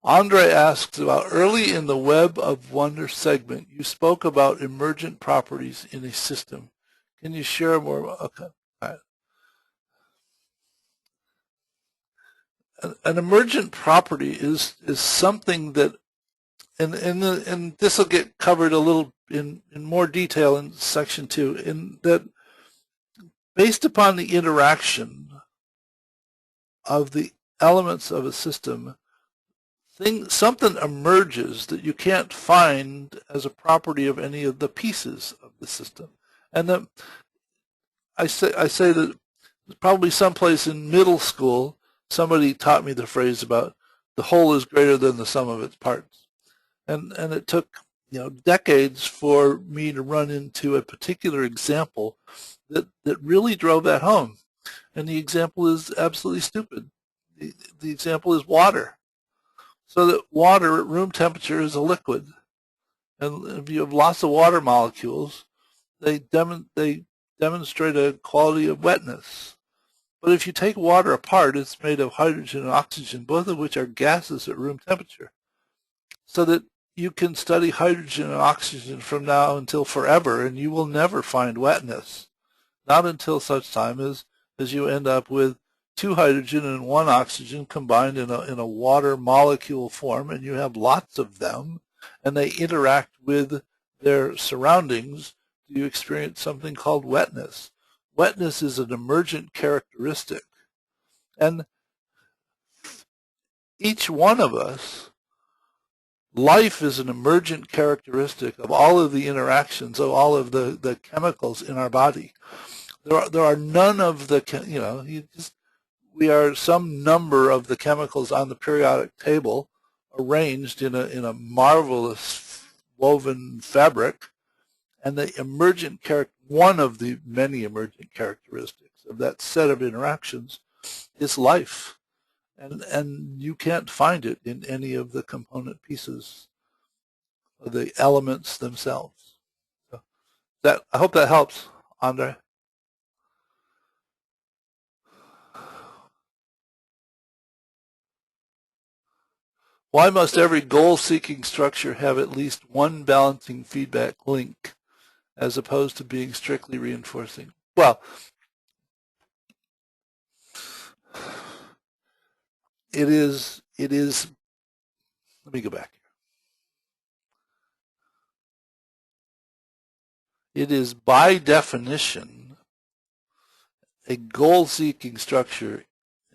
Andre asks about early in the Web of Wonder segment, you spoke about emergent properties in a system. Can you share more? Okay. All right. An emergent property is something that, and this will get covered a little in more detail in section 2, in that based upon the interaction of the elements of a system, something emerges that you can't find as a property of any of the pieces of the system. And I say that probably someplace in middle school, somebody taught me the phrase about the whole is greater than the sum of its parts. And it took decades for me to run into a particular example that really drove that home. And the example is absolutely stupid. The example is water. So that water at room temperature is a liquid. And if you have lots of water molecules, they demonstrate a quality of wetness. But if you take water apart, it's made of hydrogen and oxygen, both of which are gases at room temperature. So that you can study hydrogen and oxygen from now until forever, and you will never find wetness. Not until such time as you end up with two hydrogen and one oxygen combined in a water molecule form, and you have lots of them, and they interact with their surroundings. You experience something called wetness. Wetness is an emergent characteristic, and each one of us, life is an emergent characteristic of all of the interactions of all of the chemicals in our body. There are none of the, we are some number of the chemicals on the periodic table arranged in a marvelous woven fabric, and the emergent one of the many emergent characteristics of that set of interactions is life. And you can't find it in any of the component pieces of the elements themselves. So I hope that helps, Andre. Why must every goal-seeking structure have at least one balancing feedback link as opposed to being strictly reinforcing? Well, it is, let me go back here. It is by definition, a goal-seeking structure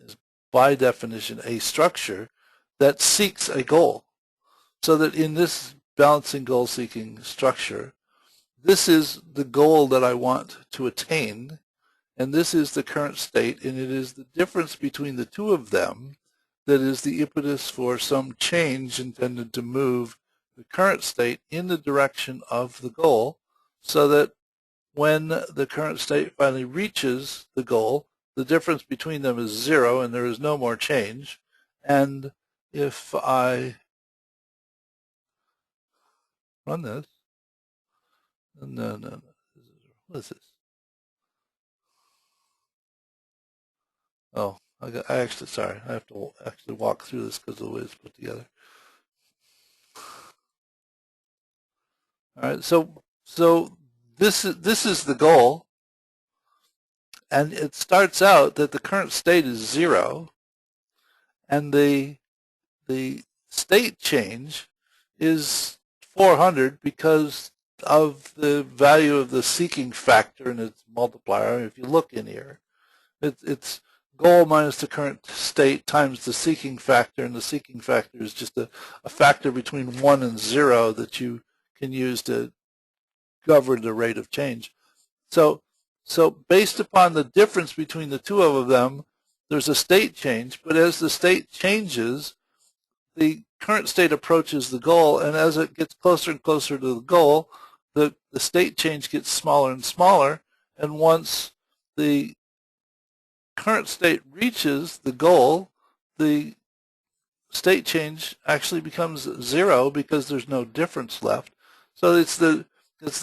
is by definition a structure that seeks a goal. So that in this balancing goal-seeking structure, this is the goal that I want to attain, and this is the current state, and it is the difference between the two of them that is the impetus for some change intended to move the current state in the direction of the goal, so that when the current state finally reaches the goal, the difference between them is zero and there is no more change. And if I run this, no, what is this? Oh, I actually, sorry, I have to actually walk through this because of the way it's put together. All right, so this is the goal, and it starts out that the current state is zero, and the state change is 400 because of the value of the seeking factor and its multiplier. If you look in here, it's goal minus the current state times the seeking factor, and the seeking factor is just a factor between 1 and 0 that you can use to govern the rate of change. So based upon the difference between the two of them, there's a state change, but as the state changes, the current state approaches the goal, and as it gets closer and closer to the goal, the state change gets smaller and smaller, and once the current state reaches the goal, the state change actually becomes zero because there's no difference left. So it's the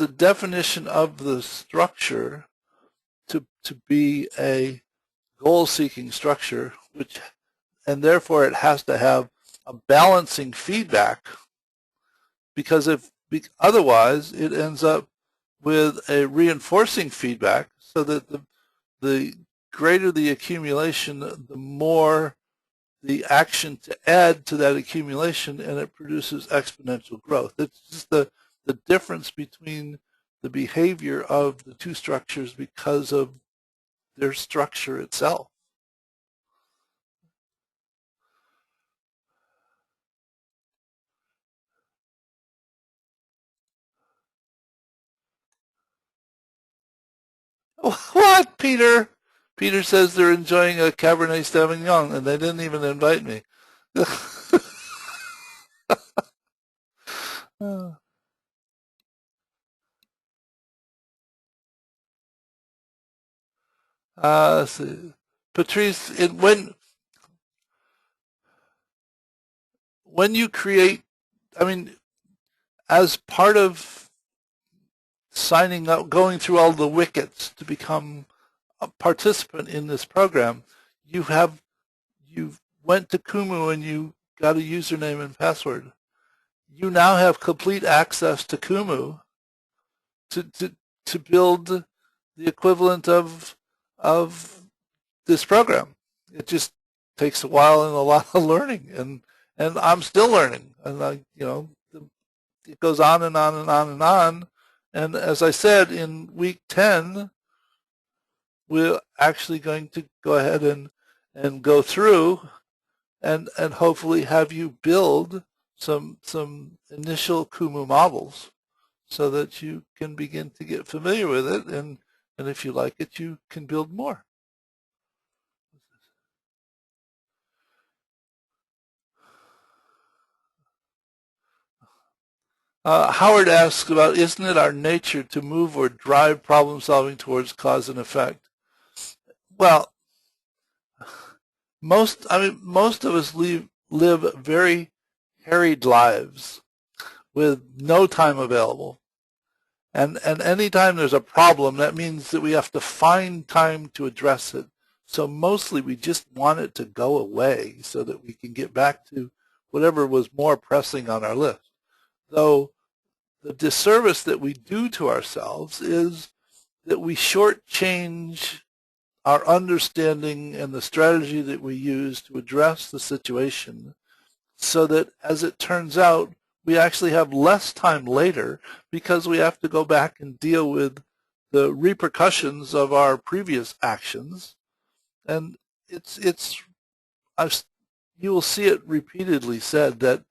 definition of the structure to be a goal-seeking structure, and therefore it has to have a balancing feedback, because otherwise it ends up with a reinforcing feedback, so that the greater the accumulation, the more the action to add to that accumulation, and it produces exponential growth. It's just the difference between the behavior of the two structures because of their structure itself. What, Peter? Peter says they're enjoying a Cabernet Sauvignon, and they didn't even invite me. Let's see. Patrice, when you create, I mean, as part of signing up, going through all the wickets to become a participant in this program, you went to Kumu and you got a username and password. You now have complete access to Kumu to build the equivalent of this program. It just takes a while and a lot of learning, and I'm still learning, and it goes on and on and on and on. And as I said, in week 10, we're actually going to go ahead and go through and hopefully have you build some initial Kumu models so that you can begin to get familiar with it, and if you like it, you can build more. Howard asks about, isn't it our nature to move or drive problem solving towards cause and effect? Well, most of us live very harried lives with no time available. And anytime there's a problem, that means that we have to find time to address it. So mostly we just want it to go away so that we can get back to whatever was more pressing on our list. Though the disservice that we do to ourselves is that we shortchange our understanding and the strategy that we use to address the situation, so that, as it turns out, we actually have less time later because we have to go back and deal with the repercussions of our previous actions. And you will see it repeatedly said that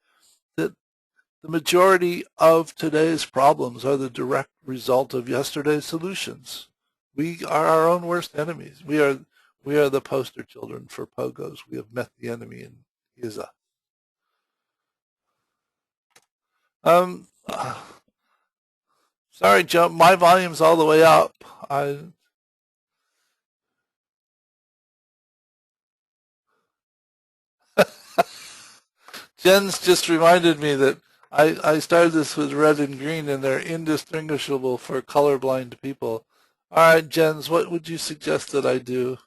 the majority of today's problems are the direct result of yesterday's solutions. We are our own worst enemies. We are the poster children for pogos. We have met the enemy, and he is us. Sorry, Jump. My volume's all the way up. Jen's just reminded me that I started this with red and green, and they're indistinguishable for colorblind people. All right, Jens, what would you suggest that I do?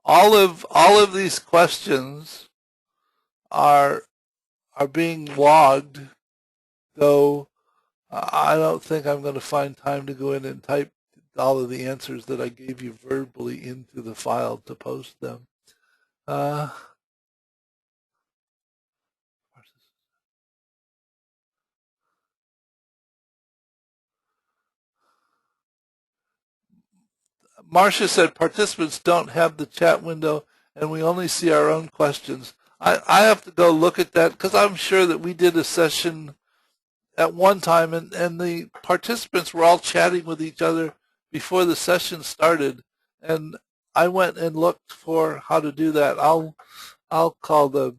All of these questions are being logged, though I don't think I'm going to find time to go in and type all of the answers that I gave you verbally into the file to post them. Marcia said participants don't have the chat window and we only see our own questions. I have to go look at that because I'm sure that we did a session at one time and the participants were all chatting with each other before the session started, and I went and looked for how to do that. I'll call the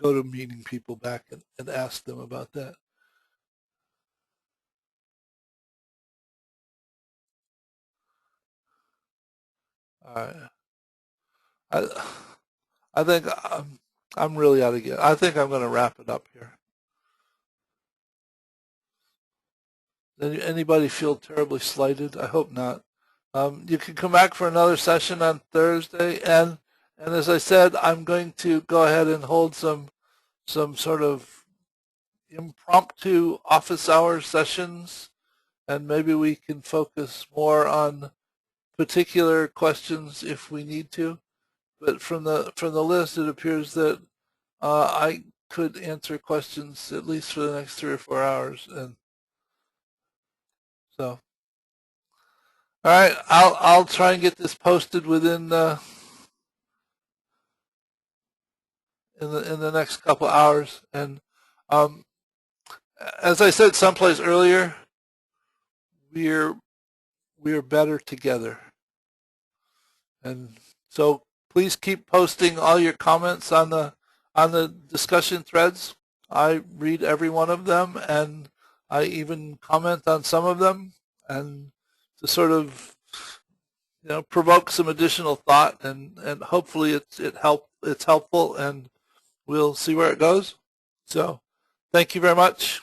GoToMeeting people back and ask them about that. All right. I think I'm really out of gear. I think I'm going to wrap it up here. Anybody feel terribly slighted? I hope not. You can come back for another session on Thursday, and as I said, I'm going to go ahead and hold some sort of impromptu office hour sessions, and maybe we can focus more on particular questions if we need to. But from the list, it appears that I could answer questions at least for the next 3 or 4 hours, and so. All right, I'll try and get this posted within in the next couple hours. And as I said someplace earlier, we're better together. And so please keep posting all your comments on the discussion threads. I read every one of them, and I even comment on some of them, and to sort of provoke some additional thought, and hopefully it's helpful, and we'll see where it goes. So thank you very much.